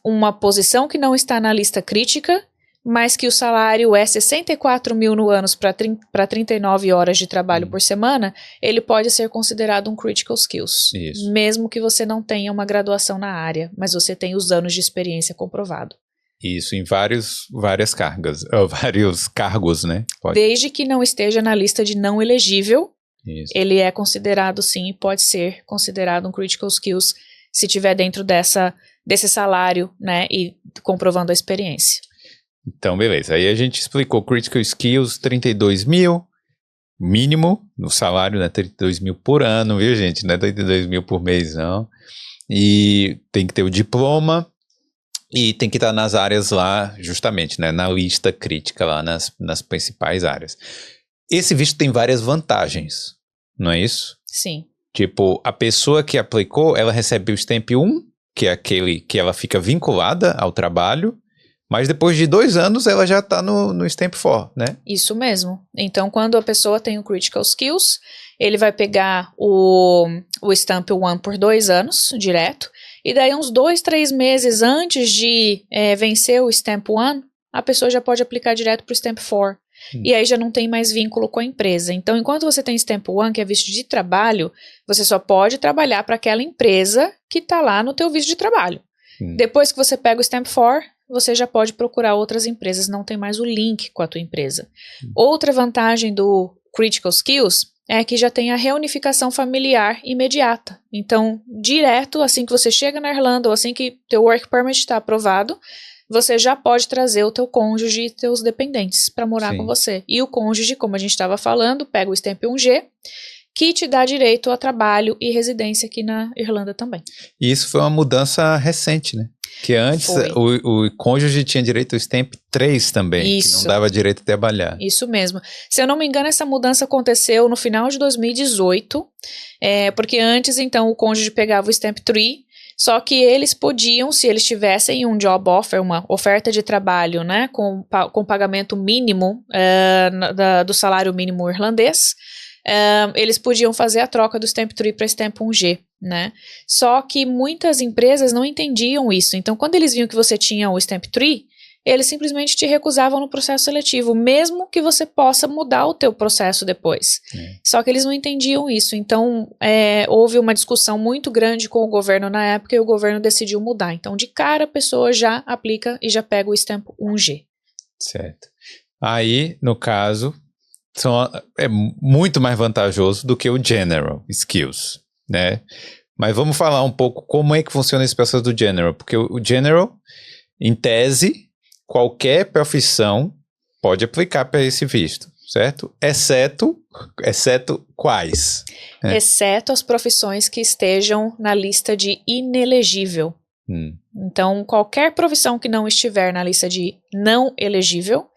uma posição que não está na lista crítica, mas que o salário é 64 mil no ano para 39 horas de trabalho por semana, ele pode ser considerado um Critical Skills. Isso. Mesmo que você não tenha uma graduação na área, mas você tem os anos de experiência comprovado. Isso, em várias cargas, vários cargos, né? Desde que não esteja na lista de não elegível, isso. Ele é considerado sim, pode ser considerado um Critical Skills, se tiver dentro desse salário, né, e comprovando a experiência. Então, beleza. Aí a gente explicou Critical Skills, 32 mil, mínimo, no salário, né? 32 mil por ano, viu, gente? Não é 32 mil por mês, não. E tem que ter o diploma e tem que estar nas áreas lá, justamente, né? Na lista crítica lá, nas principais áreas. Esse visto tem várias vantagens, não é isso? Sim. Tipo, a pessoa que aplicou, ela recebe o Stamp 1, que é aquele que ela fica vinculada ao trabalho, mas depois de 2 anos ela já está no Stamp 4, né? Isso mesmo. Então, quando a pessoa tem o Critical Skills, ele vai pegar o Stamp 1 por 2 anos, direto, e daí uns 2, 3 meses antes de vencer o Stamp 1, a pessoa já pode aplicar direto para o Stamp 4. E aí já não tem mais vínculo com a empresa. Então, enquanto você tem Stamp 1, que é visto de trabalho, você só pode trabalhar para aquela empresa que está lá no teu visto de trabalho. Depois que você pega o Stamp 4, você já pode procurar outras empresas, não tem mais o link com a tua empresa. Outra vantagem do Critical Skills é que já tem a reunificação familiar imediata. Então, direto, assim que você chega na Irlanda ou assim que teu Work Permit está aprovado, você já pode trazer o teu cônjuge e teus dependentes para morar Sim. com você. E o cônjuge, como a gente estava falando, pega o Stamp 1G, que te dá direito a trabalho e residência aqui na Irlanda também. E isso foi uma mudança recente, né? Que antes o cônjuge tinha direito ao Stamp 3 também, Isso. que não dava direito a trabalhar. Isso mesmo. Se eu não me engano, essa mudança aconteceu no final de 2018, porque antes, então, o cônjuge pegava o Stamp 3, Só que eles podiam, se eles tivessem um job offer, uma oferta de trabalho, né, com pagamento mínimo do salário mínimo irlandês, eles podiam fazer a troca do Stamp 3 para Stamp 1G, né? Só que muitas empresas não entendiam isso. Então, quando eles viam que você tinha o Stamp 3, eles simplesmente te recusavam no processo seletivo, mesmo que você possa mudar o teu processo depois. Só que eles não entendiam isso. Então, houve uma discussão muito grande com o governo na época e o governo decidiu mudar. Então, de cara, a pessoa já aplica e já pega o Stamp 1G. Certo. Aí, no caso, é muito mais vantajoso do que o General Skills, né? Mas vamos falar um pouco como é que funciona esse processo do General, porque o General, em tese, qualquer profissão pode aplicar para esse visto, certo? Exceto quais? Exceto as profissões que estejam na lista de inelegível. Então, qualquer profissão que não estiver na lista de não elegível,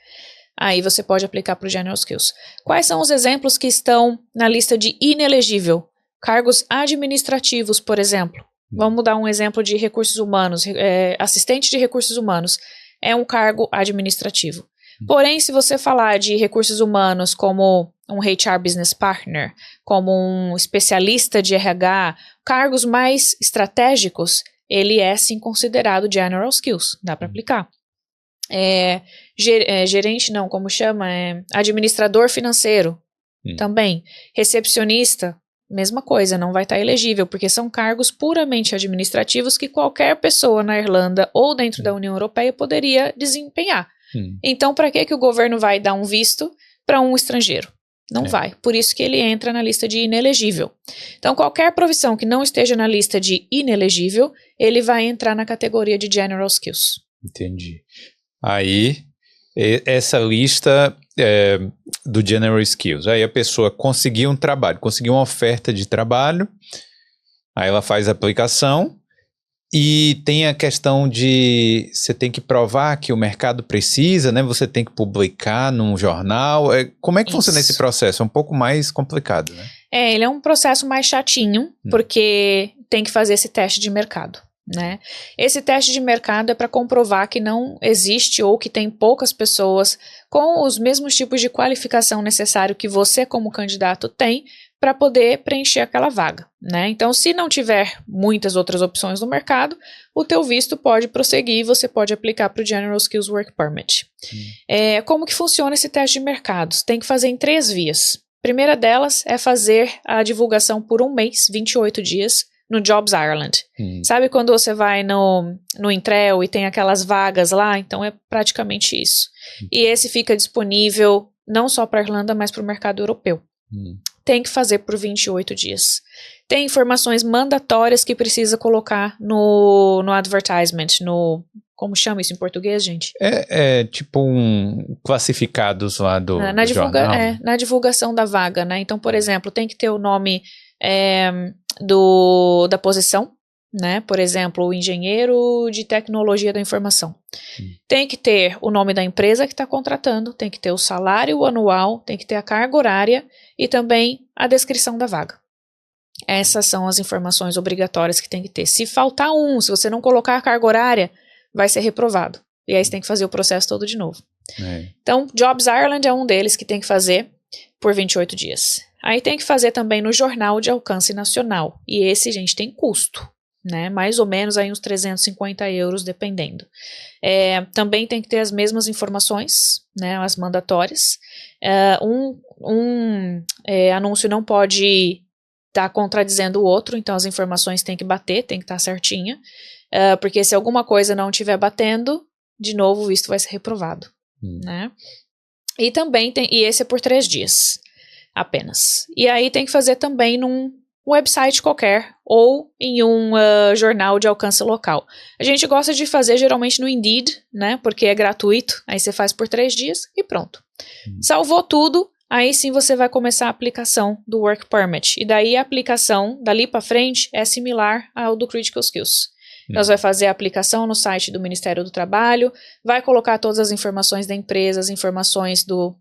aí você pode aplicar para o General Skills. Quais são os exemplos que estão na lista de inelegível? Cargos administrativos, por exemplo. Vamos dar um exemplo de recursos humanos. Assistente de recursos humanos é um cargo administrativo. Porém, se você falar de recursos humanos como um HR Business Partner, como um especialista de RH, cargos mais estratégicos, ele é sim considerado General Skills. Dá para aplicar. Gerente não, como chama? Administrador financeiro, também. Recepcionista, mesma coisa, não vai estar elegível, porque são cargos puramente administrativos que qualquer pessoa na Irlanda ou dentro da União Europeia poderia desempenhar. Então, para que o governo vai dar um visto para um estrangeiro? Não vai. Por isso que ele entra na lista de inelegível. Então, qualquer profissão que não esteja na lista de inelegível, ele vai entrar na categoria de General Skills. Entendi. Aí, essa lista do General Skills, aí a pessoa conseguiu um trabalho, conseguiu uma oferta de trabalho, aí ela faz a aplicação e tem a questão de você tem que provar que o mercado precisa, né? Você tem que publicar num jornal. Como é que funciona esse processo? É um pouco mais complicado, né? Ele é um processo mais chatinho, porque tem que fazer esse teste de mercado. Né? Esse teste de mercado é para comprovar que não existe ou que tem poucas pessoas com os mesmos tipos de qualificação necessário que você como candidato tem para poder preencher aquela vaga, né? Então, se não tiver muitas outras opções no mercado, o teu visto pode prosseguir e você pode aplicar para o General Skills Work Permit. Como que funciona esse teste de mercados? Tem que fazer em 3 vias. A primeira delas é fazer a divulgação por 1 mês, 28 dias, no Jobs Ireland. Sabe quando você vai no Intrel e tem aquelas vagas lá? Então é praticamente isso. E esse fica disponível não só para a Irlanda, mas para o mercado europeu. Tem que fazer por 28 dias. Tem informações mandatórias que precisa colocar no advertisement, como chama isso em português, gente? Tipo classificados lá do jornal. Na divulgação da vaga, né? Então, por exemplo, tem que ter o nome da posição, né? Por exemplo, o engenheiro de tecnologia da informação. Tem que ter o nome da empresa que está contratando, tem que ter o salário anual, tem que ter a carga horária e também a descrição da vaga. Essas são as informações obrigatórias que tem que ter. Se faltar se você não colocar a carga horária, vai ser reprovado. E aí você tem que fazer o processo todo de novo. Então, Jobs Ireland é um deles que tem que fazer por 28 dias. Aí tem que fazer também no Jornal de Alcance Nacional. E esse, gente, tem custo, né? Mais ou menos aí uns 350 euros, dependendo. Também tem que ter as mesmas informações, né? As mandatórias. Anúncio não pode estar contradizendo o outro, então as informações têm que bater, tem que estar certinha. Porque se alguma coisa não estiver batendo, de novo o visto vai ser reprovado, né? E também e esse é por 3 dias. Apenas. E aí tem que fazer também num website qualquer ou em um jornal de alcance local. A gente gosta de fazer geralmente no Indeed, né? Porque é gratuito. Aí você faz por 3 dias e pronto. Salvou tudo, aí sim você vai começar a aplicação do Work Permit. E daí a aplicação, dali para frente, é similar ao do Critical Skills. Nós vai fazer a aplicação no site do Ministério do Trabalho, vai colocar todas as informações da empresa, as informações do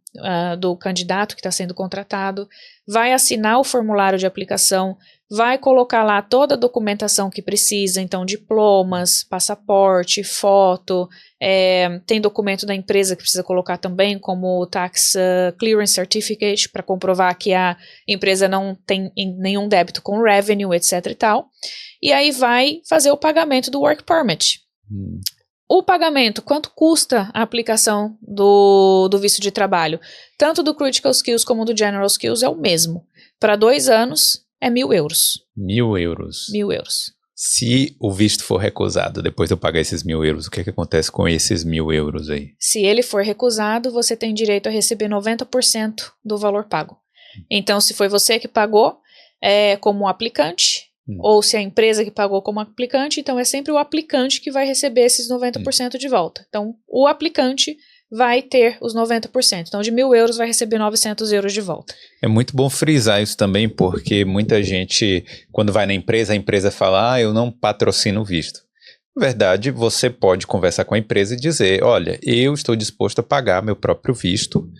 candidato que está sendo contratado, vai assinar o formulário de aplicação, vai colocar lá toda a documentação que precisa, então diplomas, passaporte, foto, tem documento da empresa que precisa colocar também, como o Tax Clearance Certificate, para comprovar que a empresa não tem nenhum débito com revenue, etc e tal. E aí vai fazer o pagamento do Work Permit. O pagamento, quanto custa a aplicação do visto de trabalho? Tanto do Critical Skills como do General Skills é o mesmo. Para 2 anos, é 1.000 euros. 1.000 euros. 1.000 euros. Se o visto for recusado, depois de eu pagar esses 1.000 euros, o que acontece com esses 1.000 euros aí? Se ele for recusado, você tem direito a receber 90% do valor pago. Então, se foi você que pagou como aplicante, ou se a empresa que pagou como aplicante, então é sempre o aplicante que vai receber esses 90% de volta. Então, o aplicante vai ter os 90%. Então, de 1.000 euros vai receber 900 euros de volta. É muito bom frisar isso também, porque muita gente, quando vai na empresa, a empresa fala, eu não patrocino o visto. Na verdade, você pode conversar com a empresa e dizer, olha, eu estou disposto a pagar meu próprio visto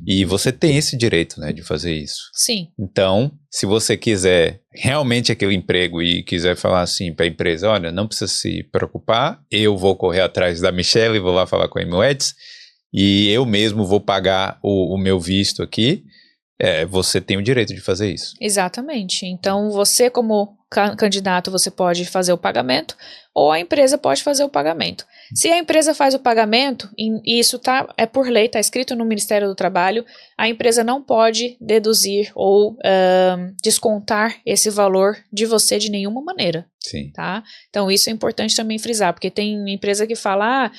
e você tem esse direito, né, de fazer isso. Sim. Então, se você quiser realmente aquele emprego e quiser falar assim para a empresa, olha, não precisa se preocupar, eu vou correr atrás da Michelle, vou lá falar com a Emirates e eu mesmo vou pagar o meu visto aqui, você tem o direito de fazer isso. Exatamente. Então, você como candidato, você pode fazer o pagamento ou a empresa pode fazer o pagamento. Se a empresa faz o pagamento, e isso é por lei, está escrito no Ministério do Trabalho, a empresa não pode deduzir ou descontar esse valor de você de nenhuma maneira. Sim. Tá? Então, isso é importante também frisar, porque tem empresa que fala,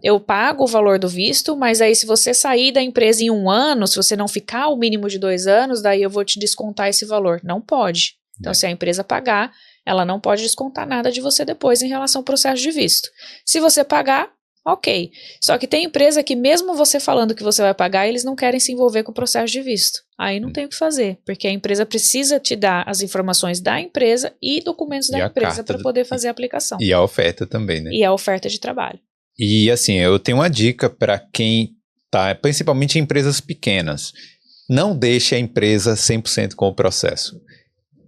eu pago o valor do visto, mas aí se você sair da empresa em 1 ano, se você não ficar o mínimo de 2 anos, daí eu vou te descontar esse valor. Não pode. Então, se a empresa pagar, ela não pode descontar nada de você depois em relação ao processo de visto. Se você pagar, ok. Só que tem empresa que mesmo você falando que você vai pagar, eles não querem se envolver com o processo de visto. Aí não tem o que fazer, porque a empresa precisa te dar as informações da empresa e documentos da empresa para poder fazer a aplicação. E a oferta também, né? E a oferta de trabalho. E assim, eu tenho uma dica para quem tá, principalmente em empresas pequenas. Não deixe a empresa 100% com o processo.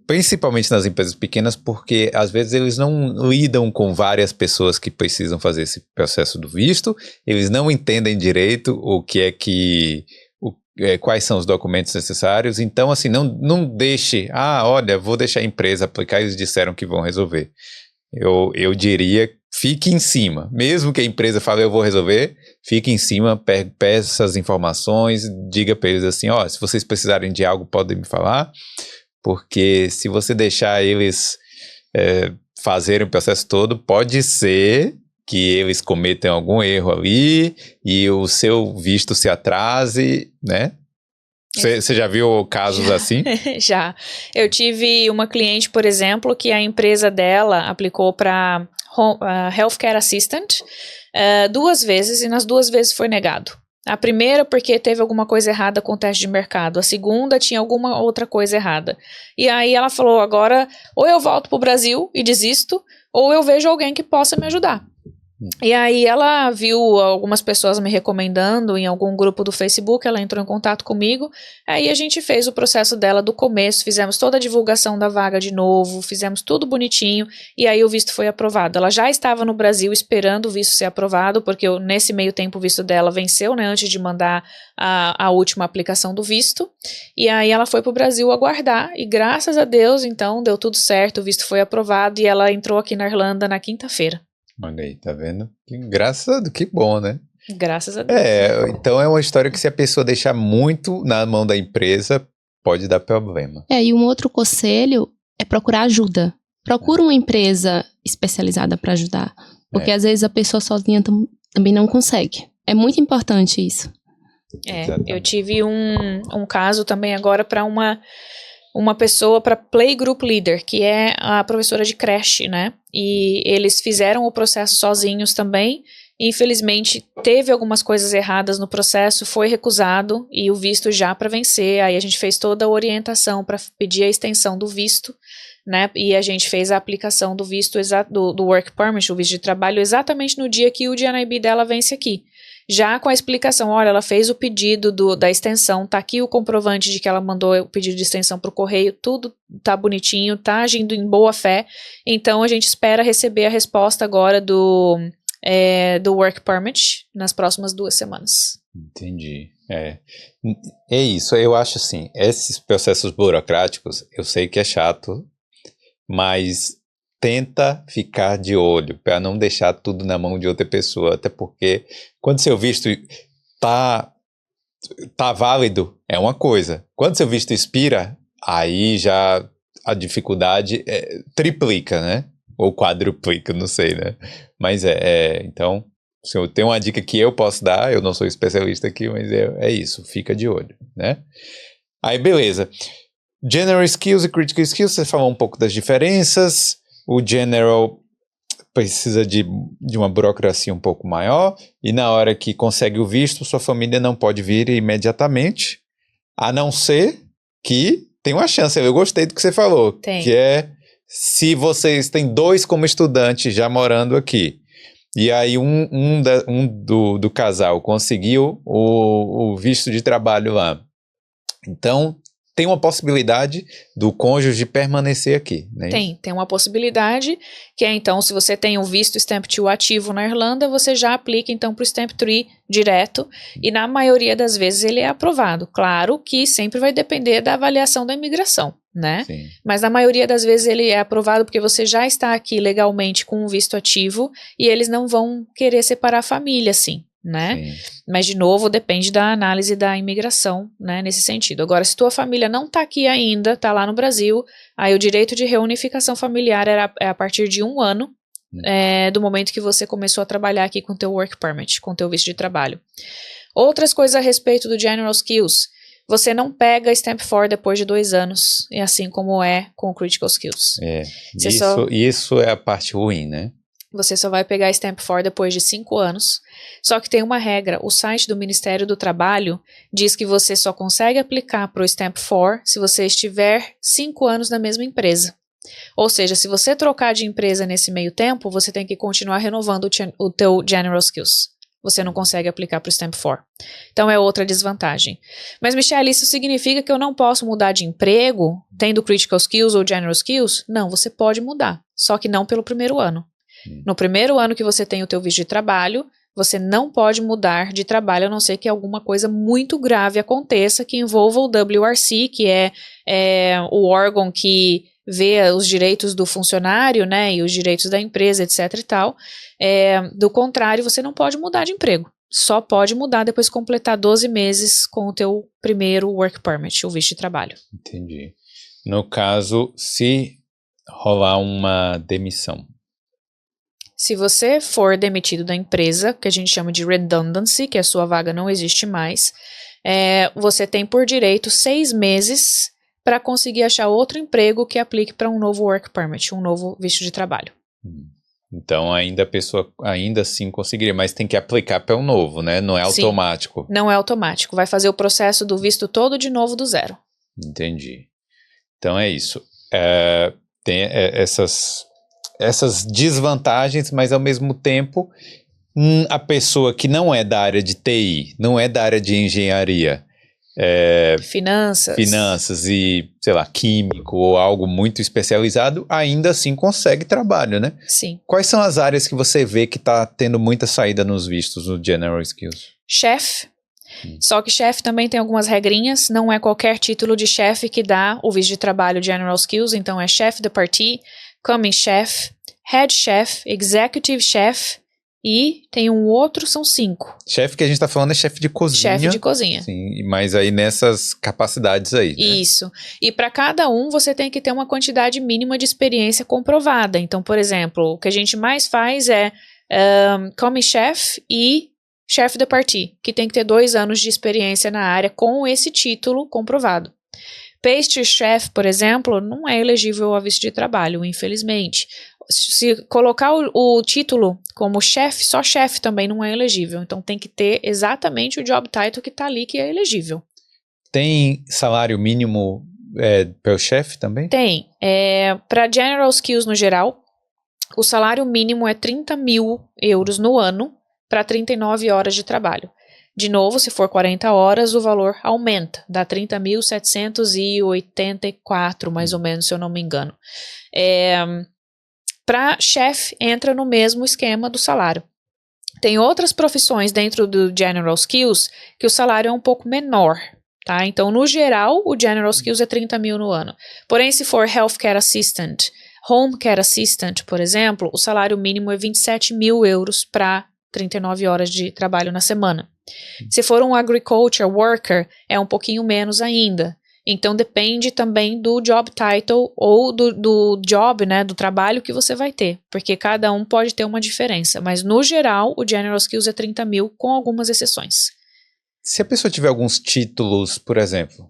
Principalmente nas empresas pequenas, porque às vezes eles não lidam com várias pessoas que precisam fazer esse processo do visto, eles não entendem direito o que quais são os documentos necessários, então assim, não deixe, olha, vou deixar a empresa aplicar, eles disseram que vão resolver. Eu diria, fique em cima, mesmo que a empresa fale eu vou resolver, fique em cima, peça as informações, diga para eles assim, se vocês precisarem de algo, podem me falar, porque se você deixar eles fazerem o processo todo, pode ser que eles cometam algum erro ali e o seu visto se atrase, né? Você já viu casos assim? Já. Eu tive uma cliente, por exemplo, que a empresa dela aplicou para Healthcare Assistant 2 vezes e nas 2 vezes foi negado. A primeira porque teve alguma coisa errada com o teste de mercado. A segunda tinha alguma outra coisa errada. E aí ela falou, agora ou eu volto pro Brasil e desisto, ou eu vejo alguém que possa me ajudar. E aí ela viu algumas pessoas me recomendando em algum grupo do Facebook, ela entrou em contato comigo, aí a gente fez o processo dela do começo, fizemos toda a divulgação da vaga de novo, fizemos tudo bonitinho, e aí o visto foi aprovado. Ela já estava no Brasil esperando o visto ser aprovado, porque nesse meio tempo o visto dela venceu, né, antes de mandar a última aplicação do visto, e aí ela foi para o Brasil aguardar, e graças a Deus, então, deu tudo certo, o visto foi aprovado, e ela entrou aqui na Irlanda na quinta-feira. Olha aí, tá vendo? Graças a Deus, que bom, né? Graças a Deus. Então é uma história que se a pessoa deixar muito na mão da empresa, pode dar problema. E um outro conselho é procurar ajuda. Procura uma empresa especializada para ajudar, porque às vezes a pessoa sozinha também não consegue. É muito importante isso. Eu tive um caso também agora para uma pessoa para Playgroup Leader, que é a professora de creche, né? E eles fizeram o processo sozinhos também. Infelizmente, teve algumas coisas erradas no processo, foi recusado e o visto já para vencer. Aí a gente fez toda a orientação para pedir a extensão do visto, né? E a gente fez a aplicação do visto do Work Permit, o visto de trabalho, exatamente no dia que o GNIB dela vence aqui. já com a explicação, olha, ela fez o pedido da extensão, tá aqui o comprovante de que ela mandou o pedido de extensão pro correio, tudo tá bonitinho, tá agindo em boa fé, então a gente espera receber a resposta agora do Work Permit nas próximas 2 semanas. Entendi. É isso, eu acho assim, esses processos burocráticos, eu sei que é chato, mas tenta ficar de olho para não deixar tudo na mão de outra pessoa, até porque quando seu visto tá válido, é uma coisa. Quando seu visto expira, aí já a dificuldade triplica, né? Ou quadruplica, não sei, né? Mas então, se eu tenho uma dica que eu posso dar, eu não sou especialista aqui, mas é isso, fica de olho, né? Aí, beleza. General Skills e Critical Skills, você falou um pouco das diferenças. O General precisa de uma burocracia um pouco maior, e na hora que consegue o visto, sua família não pode vir imediatamente, a não ser que tem uma chance. Eu gostei do que você falou, que é se vocês têm 2 como estudantes já morando aqui, e aí do casal conseguiu o visto de trabalho lá, então tem uma possibilidade do cônjuge permanecer aqui, né? Tem uma possibilidade, que é então, se você tem um visto Stamp 2 ativo na Irlanda, você já aplica então para o Stamp 3 direto, e na maioria das vezes ele é aprovado. Claro que sempre vai depender da avaliação da imigração, né? Sim. Mas na maioria das vezes ele é aprovado porque você já está aqui legalmente com um visto ativo, e eles não vão querer separar a família, assim, né? Sim. Mas, de novo, depende da análise da imigração, né, nesse sentido. Agora, se tua família não está aqui ainda, está lá no Brasil, aí o direito de reunificação familiar é a partir de 1 ano do momento que você começou a trabalhar aqui com teu work permit, com teu visto de trabalho. Outras coisas a respeito do General Skills. Você não pega Stamp 4 depois de 2 anos, e assim como é com o Critical Skills. Isso é a parte ruim, né? Você só vai pegar Stamp 4 depois de 5 anos. Só que tem uma regra, o site do Ministério do Trabalho diz que você só consegue aplicar para o Stamp 4 se você estiver 5 anos na mesma empresa. Ou seja, se você trocar de empresa nesse meio tempo, você tem que continuar renovando o teu General Skills. Você não consegue aplicar para o Stamp 4. Então é outra desvantagem. Mas, Michelle, isso significa que eu não posso mudar de emprego tendo Critical Skills ou General Skills? Não, você pode mudar, só que não pelo primeiro ano. No primeiro ano que você tem o teu visto de trabalho, você não pode mudar de trabalho, a não ser que alguma coisa muito grave aconteça que envolva o WRC, que é o órgão que vê os direitos do funcionário, né, e os direitos da empresa, etc e tal. Do contrário, você não pode mudar de emprego. Só pode mudar depois de completar 12 meses com o teu primeiro work permit, o visto de trabalho. Entendi. No caso, se rolar uma demissão. Se você for demitido da empresa, que a gente chama de redundancy, que a sua vaga não existe mais, você tem por direito 6 meses para conseguir achar outro emprego que aplique para um novo work permit, um novo visto de trabalho. Então a pessoa ainda assim conseguiria, mas tem que aplicar para um novo, né? Não é automático. Sim, não é automático, vai fazer o processo do visto todo de novo do zero. Entendi. Então é isso. Tem essas desvantagens, mas ao mesmo tempo a pessoa que não é da área de TI, não é da área de engenharia, finanças e, sei lá, químico ou algo muito especializado, ainda assim consegue trabalho, né? Sim. Quais são as áreas que você vê que está tendo muita saída nos vistos no General Skills? Chefe. Só que chefe também tem algumas regrinhas, não é qualquer título de chefe que dá o visto de trabalho General Skills, então é chefe de partie, coming chef, head chef, executive chef e tem um outro, são 5. Chefe que a gente tá falando é chefe de cozinha. Chefe de cozinha. Sim, mas aí nessas capacidades aí, né? Isso. E para cada um você tem que ter uma quantidade mínima de experiência comprovada. Então, por exemplo, o que a gente mais faz é coming chef e chef de partie, que tem que ter 2 anos de experiência na área com esse título comprovado. Pastry chef, por exemplo, não é elegível a visto de trabalho, infelizmente. Se colocar o título como chefe, só chefe também não é elegível. Então tem que ter exatamente o job title que está ali que é elegível. Tem salário mínimo para o chefe também? Tem. Para General Skills no geral, o salário mínimo é 30 mil euros no ano para 39 horas de trabalho. De novo, se for 40 horas, o valor aumenta, dá 30.784, mais ou menos, se eu não me engano. Para chefe, entra no mesmo esquema do salário. Tem outras profissões dentro do General Skills que o salário é um pouco menor, tá? Então, no geral, o General Skills é 30 mil no ano. Porém, se for Healthcare Assistant, Home Care Assistant, por exemplo, o salário mínimo é 27 mil euros para 39 horas de trabalho na semana. Se for um Agriculture Worker, é um pouquinho menos ainda. Então, depende também do job title ou do job, né, do trabalho que você vai ter, porque cada um pode ter uma diferença. Mas, no geral, o General Skills é 30 mil, com algumas exceções. Se a pessoa tiver alguns títulos, por exemplo,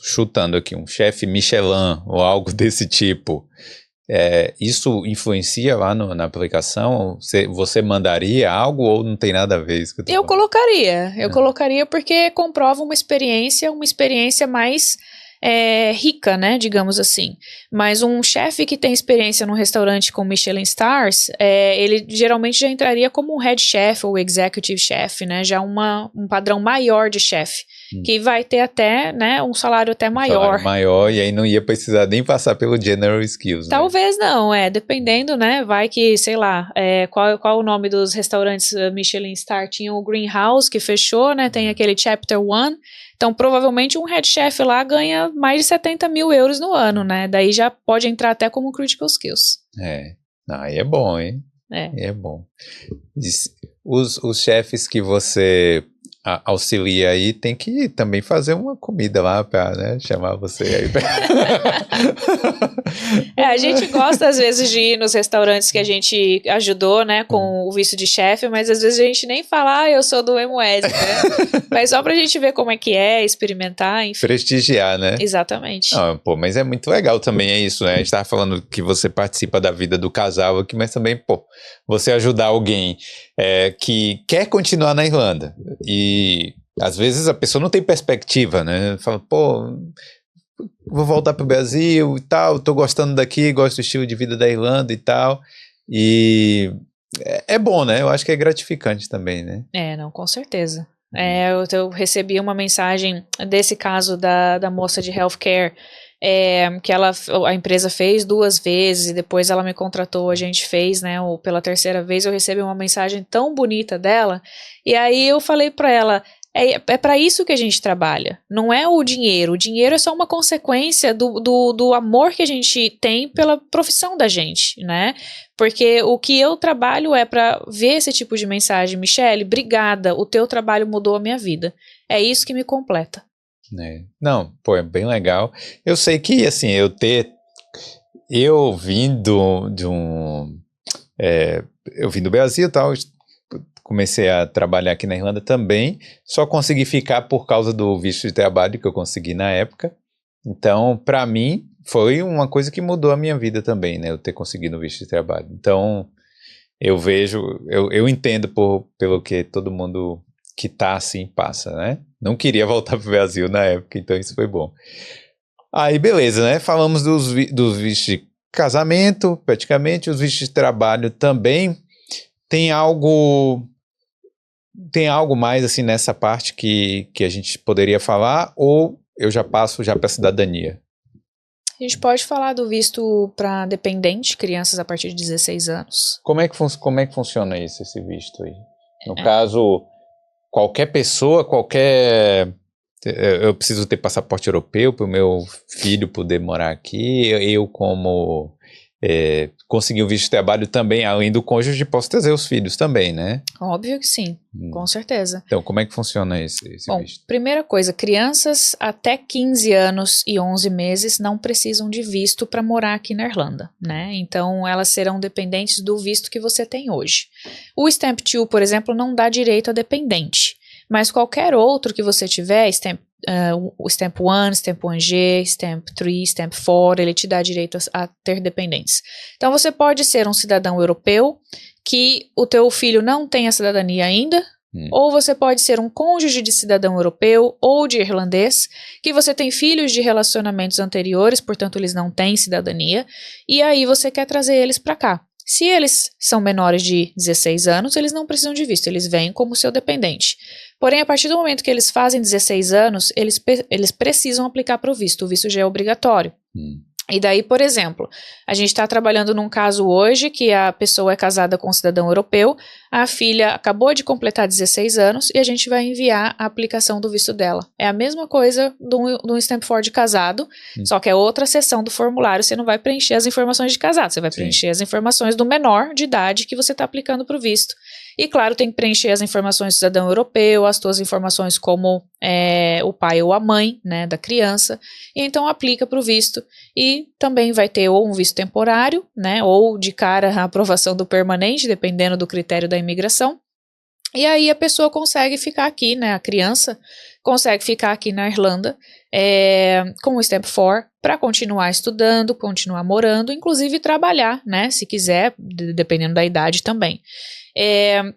chutando aqui, um chefe Michelin ou algo desse tipo, isso influencia lá na aplicação? Você mandaria algo ou não tem nada a ver isso que eu colocaria. Eu colocaria porque comprova uma experiência mais rica, né, digamos assim. Mas um chefe que tem experiência num restaurante com Michelin Stars, ele geralmente já entraria como um head chef ou executive chef, né, já um padrão maior de chefe, que vai ter até, né, um salário até maior. Salário maior, e aí não ia precisar nem passar pelo General Skills, né? Talvez não, dependendo, né, vai que, sei lá, qual o nome dos restaurantes Michelin Star? Tinha o Greenhouse, que fechou, né, tem aquele Chapter One. Então, provavelmente um head chef lá ganha mais de 70 mil euros no ano, né? Daí já pode entrar até como critical skills. Aí é bom, hein? É bom. Os chefes que você auxilia aí tem que também fazer uma comida lá para, né, chamar você aí. A gente gosta às vezes de ir nos restaurantes que a gente ajudou, né, com o visto de chefe, mas às vezes a gente nem fala, eu sou do Emoese, né? Mas só pra gente ver como é que experimentar, enfim. Prestigiar, né? Exatamente. Mas é muito legal também, é isso, né? A gente tava falando que você participa da vida do casal aqui, mas também, você ajudar alguém que quer continuar na Irlanda e às vezes a pessoa não tem perspectiva, né? Fala, vou voltar pro Brasil e tal, tô gostando daqui, gosto do estilo de vida da Irlanda e tal, e é bom, né? Eu acho que é gratificante também, né? Não, com certeza. Eu recebi uma mensagem desse caso da moça de healthcare, que a empresa fez 2 vezes e depois ela me contratou, a gente fez, né, pela 3ª vez. Eu recebi uma mensagem tão bonita dela, e aí eu falei pra ela, é para isso que a gente trabalha, não é o dinheiro é só uma consequência do amor que a gente tem pela profissão da gente, né, porque o que eu trabalho é para ver esse tipo de mensagem, Michele, obrigada, o teu trabalho mudou a minha vida, é isso que me completa. Não, é bem legal. Eu sei que, assim, eu vim do Brasil e tal, comecei a trabalhar aqui na Irlanda também, só consegui ficar por causa do visto de trabalho que eu consegui na época. Então, para mim, foi uma coisa que mudou a minha vida também, né, eu ter conseguido o visto de trabalho. Então, eu entendo pelo que todo mundo que tá assim passa, né? Não queria voltar pro Brasil na época, então isso foi bom. Aí, beleza, né? Falamos dos vistos de casamento, praticamente, os vistos de trabalho também. Tem algo mais, assim, nessa parte que a gente poderia falar, ou eu já passo para a cidadania? A gente pode falar do visto para dependente, crianças a partir de 16 anos. Como é que funciona esse visto aí? No caso, qualquer pessoa, eu preciso ter passaporte europeu para o meu filho poder morar aqui, eu como conseguir um visto de trabalho também, além do cônjuge, posso trazer os filhos também, né? Óbvio que sim, com certeza. Então, como é que funciona esse visto? Primeira coisa, crianças até 15 anos e 11 meses não precisam de visto para morar aqui na Irlanda, né? Então, elas serão dependentes do visto que você tem hoje. O Stamp 2, por exemplo, não dá direito a dependente, mas qualquer outro que você tiver, o Stamp 1, Stamp 1G, Stamp 3, Stamp 4, ele te dá direito a ter dependentes. Então, você pode ser um cidadão europeu que o teu filho não tem a cidadania ainda, ou você pode ser um cônjuge de cidadão europeu ou de irlandês, que você tem filhos de relacionamentos anteriores, portanto eles não têm cidadania, e aí você quer trazer eles para cá. Se eles são menores de 16 anos, eles não precisam de visto, eles vêm como seu dependente. Porém, a partir do momento que eles fazem 16 anos, eles precisam aplicar para o visto já é obrigatório. E daí, por exemplo, a gente está trabalhando num caso hoje que a pessoa é casada com um cidadão europeu, a filha acabou de completar 16 anos e a gente vai enviar a aplicação do visto dela. É a mesma coisa do Stamp for de casado, só que é outra seção do formulário, você não vai preencher as informações de casado, você vai preencher as informações do menor de idade que você está aplicando para o visto. E claro, tem que preencher as informações do cidadão europeu, as suas informações como o pai ou a mãe, né, da criança, e então aplica para o visto. E também vai ter ou um visto temporário, né, ou de cara a aprovação do permanente, dependendo do critério da imigração. E aí a pessoa consegue ficar aqui, né, a criança consegue ficar aqui na Irlanda com o Stamp 4 para continuar estudando, continuar morando, inclusive trabalhar, né, se quiser, dependendo da idade também.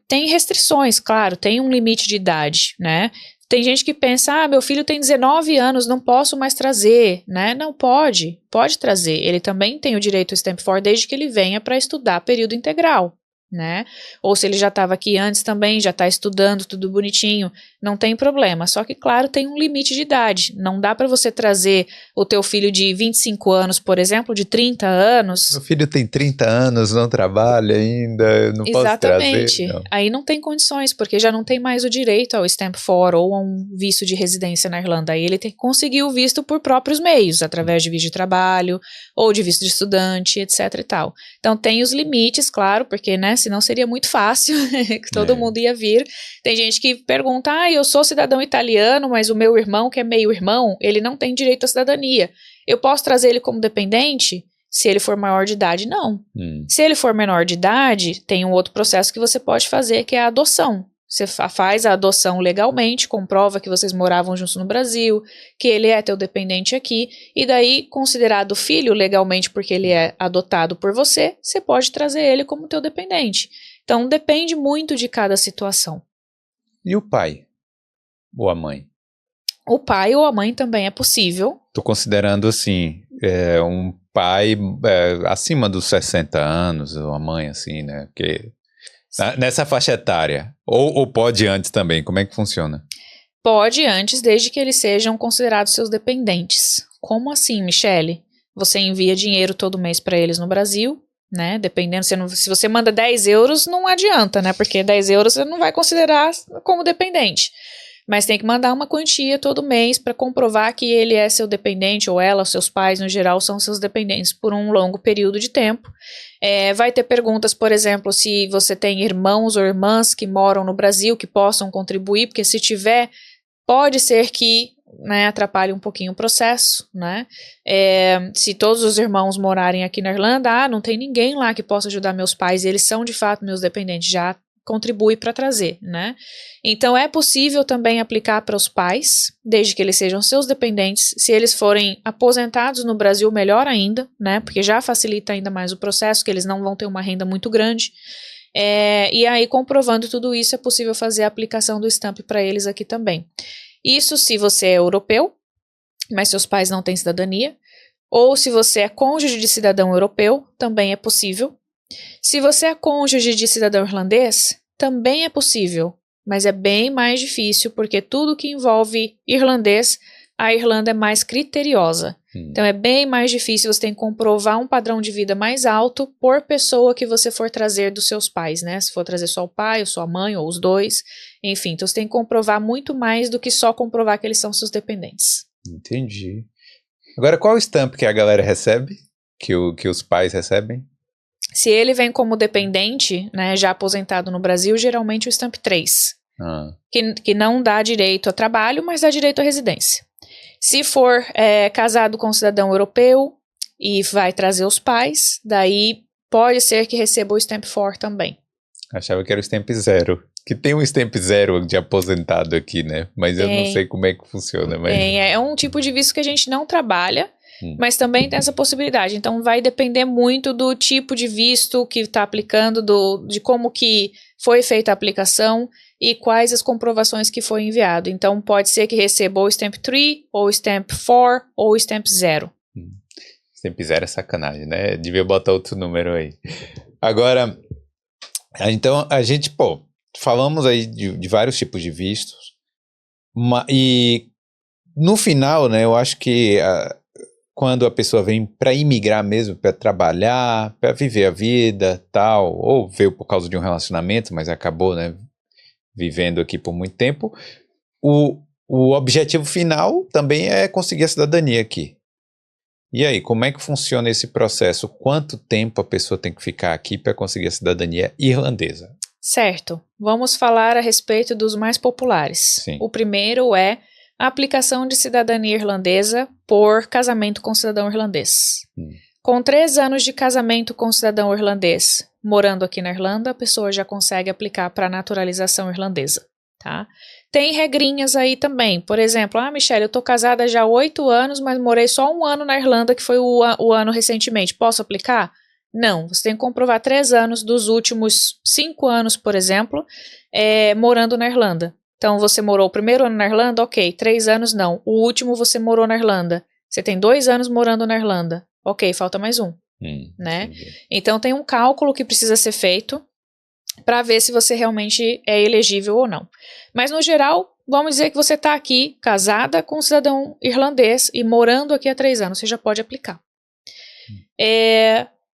Tem restrições, claro, tem um limite de idade, né? Tem gente que pensa, meu filho tem 19 anos, não posso mais trazer, né? Não pode trazer. Ele também tem o direito ao Stamp 4 desde que ele venha para estudar período integral, né? Ou se ele já estava aqui antes também, já está estudando, tudo bonitinho, não tem problema. Só que, claro, tem um limite de idade. Não dá para você trazer o teu filho de 25 anos, por exemplo, de 30 anos. Meu filho tem 30 anos, não trabalha ainda, eu não posso trazer. Exatamente. Aí não tem condições, porque já não tem mais o direito ao Stamp 4 ou a um visto de residência na Irlanda. Aí ele tem que conseguir o visto por próprios meios, através de visto de trabalho ou de visto de estudante, etc e tal. Então tem os limites, claro, porque, né, senão seria muito fácil, que todo mundo ia vir. Tem gente que pergunta, eu sou cidadão italiano, mas o meu irmão, que é meio-irmão, ele não tem direito à cidadania. Eu posso trazer ele como dependente? Se ele for maior de idade, não. Se ele for menor de idade, tem um outro processo que você pode fazer, que é a adoção. Você faz a adoção legalmente, comprova que vocês moravam juntos no Brasil, que ele é teu dependente aqui, e daí, considerado filho legalmente porque ele é adotado por você, você pode trazer ele como teu dependente. Então, depende muito de cada situação. E o pai? Ou a mãe? O pai ou a mãe também é possível. Estou considerando, assim, um pai acima dos 60 anos, ou a mãe, assim, né? Porque nessa faixa etária. Ou pode antes também, como é que funciona? Pode antes, desde que eles sejam considerados seus dependentes. Como assim, Michele? Você envia dinheiro todo mês para eles no Brasil, né? Dependendo, se você manda 10 euros, não adianta, né? Porque 10 euros você não vai considerar como dependente. Mas tem que mandar uma quantia todo mês para comprovar que ele é seu dependente, ou ela, seus pais, no geral, são seus dependentes por um longo período de tempo. Vai ter perguntas, por exemplo, se você tem irmãos ou irmãs que moram no Brasil que possam contribuir, porque se tiver, pode ser que, né, atrapalhe um pouquinho o processo, né? Se todos os irmãos morarem aqui na Irlanda, não tem ninguém lá que possa ajudar meus pais, e eles são de fato meus dependentes, já contribui para trazer, né? Então é possível também aplicar para os pais, desde que eles sejam seus dependentes. Se eles forem aposentados no Brasil, melhor ainda, né? Porque já facilita ainda mais o processo, que eles não vão ter uma renda muito grande. E aí, comprovando tudo isso, é possível fazer a aplicação do Stamp para eles aqui também. Isso se você é europeu, mas seus pais não têm cidadania, ou se você é cônjuge de cidadão europeu, também é possível. Se você é cônjuge de cidadão irlandês, também é possível, mas é bem mais difícil, porque tudo que envolve irlandês, a Irlanda é mais criteriosa. Então é bem mais difícil, você tem que comprovar um padrão de vida mais alto por pessoa que você for trazer dos seus pais, né? Se for trazer só o pai, ou sua mãe, ou os dois, enfim. Então você tem que comprovar muito mais do que só comprovar que eles são seus dependentes. Entendi. Agora, qual o stamp que a galera recebe? Que os pais recebem? Se ele vem como dependente, né, já aposentado no Brasil, geralmente o Stamp 3, que não dá direito a trabalho, mas dá direito à residência. Se for casado com um cidadão europeu e vai trazer os pais, daí pode ser que receba o Stamp 4 também. Achava que era o Stamp 0. Que tem um Stamp 0 de aposentado aqui, né? Mas eu não sei como é que funciona. Mas... É um tipo de visto que a gente não trabalha, mas também tem essa possibilidade. Então vai depender muito do tipo de visto que está aplicando, de como que foi feita a aplicação e quais as comprovações que foi enviado. Então pode ser que receba ou o Stamp 3, ou o Stamp 4, ou o Stamp 0. Stamp 0 é sacanagem, né? Devia botar outro número aí. Agora, então, a gente, falamos aí de vários tipos de vistos, e no final, né, eu acho que quando a pessoa vem para imigrar mesmo, para trabalhar, para viver a vida, tal, ou veio por causa de um relacionamento, mas acabou, né, vivendo aqui por muito tempo, o objetivo final também é conseguir a cidadania aqui. E aí, como é que funciona esse processo? Quanto tempo a pessoa tem que ficar aqui para conseguir a cidadania irlandesa? Certo. Vamos falar a respeito dos mais populares. Sim. O primeiro é a aplicação de cidadania irlandesa por casamento com cidadão irlandês. Com 3 anos de casamento com cidadão irlandês, morando aqui na Irlanda, a pessoa já consegue aplicar para a naturalização irlandesa, tá? Tem regrinhas aí também. Por exemplo, Michelle, eu tô casada já há 8 anos, mas morei só 1 ano na Irlanda, que foi o ano recentemente. Posso aplicar? Não, você tem que comprovar 3 anos dos últimos 5 anos, por exemplo, morando na Irlanda. Então, você morou o primeiro ano na Irlanda? Ok, 3 anos não. O último você morou na Irlanda. Você tem 2 anos morando na Irlanda. Ok, falta mais 1, né? Entendi. Então, tem um cálculo que precisa ser feito para ver se você realmente é elegível ou não. Mas, no geral, vamos dizer que você está aqui, casada com um cidadão irlandês e morando aqui há 3 anos, você já pode aplicar.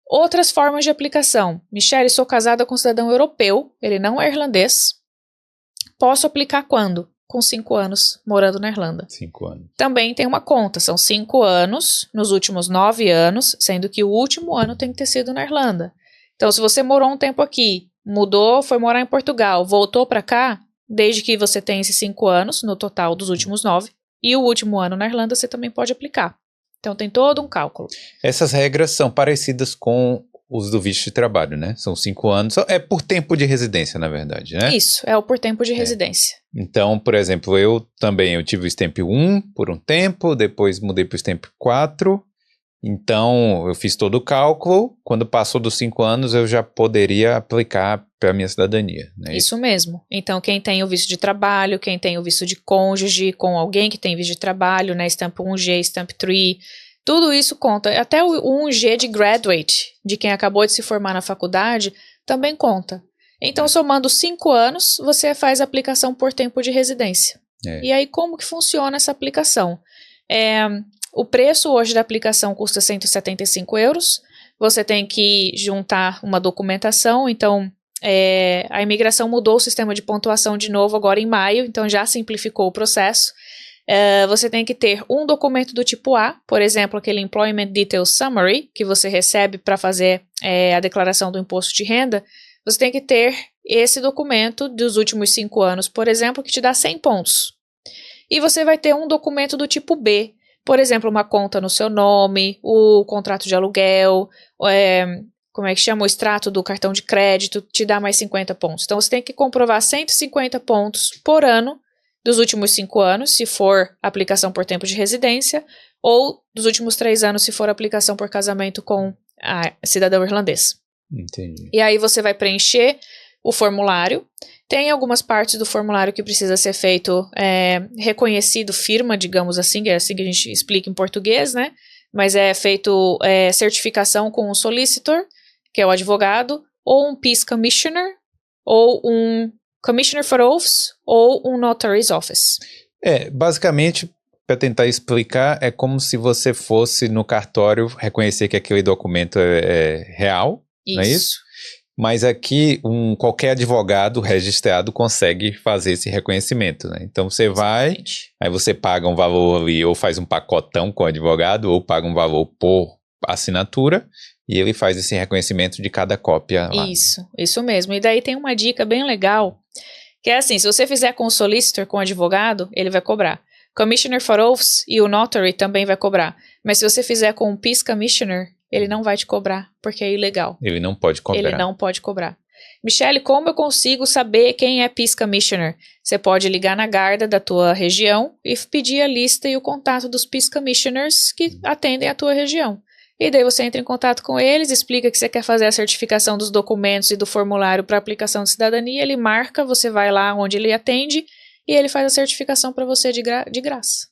Outras formas de aplicação. Michelle, sou casada com um cidadão europeu, ele não é irlandês. Posso aplicar quando? Com 5 anos morando na Irlanda. 5 anos. Também tem uma conta, são 5 anos nos últimos 9 anos, sendo que o último ano tem que ter sido na Irlanda. Então, se você morou um tempo aqui, mudou, foi morar em Portugal, voltou para cá, desde que você tem esses 5 anos, no total dos últimos 9, e o último ano na Irlanda, você também pode aplicar. Então, tem todo um cálculo. Essas regras são parecidas com os do visto de trabalho, né? São 5 anos. É por tempo de residência, na verdade, né? Isso, é o por tempo de residência. Então, por exemplo, eu tive o Stamp 1 por um tempo, depois mudei para o Stamp 4. Então, eu fiz todo o cálculo. Quando passou dos 5 anos, eu já poderia aplicar para a minha cidadania, né? Isso mesmo. Então, quem tem o visto de trabalho, quem tem o visto de cônjuge, com alguém que tem visto de trabalho, né? Stamp 1G, Stamp 3, tudo isso conta. Até o 1G de graduate, de quem acabou de se formar na faculdade, também conta. Então, somando 5 anos, você faz a aplicação por tempo de residência. E aí, como que funciona essa aplicação? O preço hoje da aplicação custa €175. Você tem que juntar uma documentação. Então, a imigração mudou o sistema de pontuação de novo agora em maio, então já simplificou o processo. Você tem que ter um documento do tipo A, por exemplo, aquele Employment Details Summary, que você recebe para fazer a declaração do imposto de renda. Você tem que ter esse documento dos últimos 5 anos, por exemplo, que te dá 100 pontos. E você vai ter um documento do tipo B, por exemplo, uma conta no seu nome, o contrato de aluguel, como é que chama? O extrato do cartão de crédito, te dá mais 50 pontos. Então, você tem que comprovar 150 pontos por ano dos últimos 5 anos, se for aplicação por tempo de residência, ou dos últimos 3 anos, se for aplicação por casamento com cidadão irlandês. Entendi. E aí você vai preencher o formulário. Tem algumas partes do formulário que precisa ser feito reconhecido firma, digamos assim, é assim que a gente explica em português, né? Mas é feito certificação com um solicitor, que é o advogado, ou um Peace Commissioner, ou um Commissioner for Oaths, ou um Notary's Office. Basicamente, para tentar explicar, é como se você fosse no cartório reconhecer que aquele documento é real, não é isso? Mas aqui, qualquer advogado registrado consegue fazer esse reconhecimento, né? Então, você vai, aí você paga um valor ali, ou faz um pacotão com o advogado, ou paga um valor por assinatura, e ele faz esse reconhecimento de cada cópia lá. Isso mesmo. E daí tem uma dica bem legal, que é assim, se você fizer com o solicitor, com o advogado, ele vai cobrar. Commissioner for Oaths e o Notary também vai cobrar. Mas se você fizer com o Peace Commissioner, ele não vai te cobrar, porque é ilegal. Ele não pode cobrar. Ele não pode cobrar. Michelle, como eu consigo saber quem é Peace Commissioner? Você pode ligar na Garda da tua região e pedir a lista e o contato dos Peace Commissioners que atendem a tua região. E daí você entra em contato com eles, explica que você quer fazer a certificação dos documentos e do formulário para aplicação de cidadania, ele marca, você vai lá onde ele atende e ele faz a certificação para você de graça.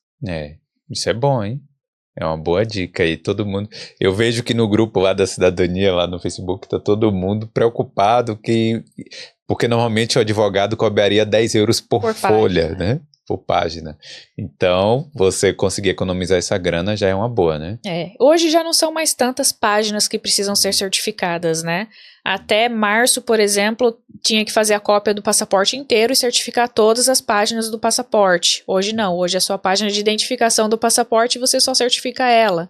Isso é bom, hein? É uma boa dica aí, todo mundo. Eu vejo que no grupo lá da cidadania, lá no Facebook, tá todo mundo preocupado porque normalmente o advogado cobraria 10 euros por folha, página, né? Por página. Então, você conseguir economizar essa grana já é uma boa, né? Hoje já não são mais tantas páginas que precisam ser certificadas, né? Até março, por exemplo, tinha que fazer a cópia do passaporte inteiro e certificar todas as páginas do passaporte. Hoje não, hoje é só a página de identificação do passaporte e você só certifica ela,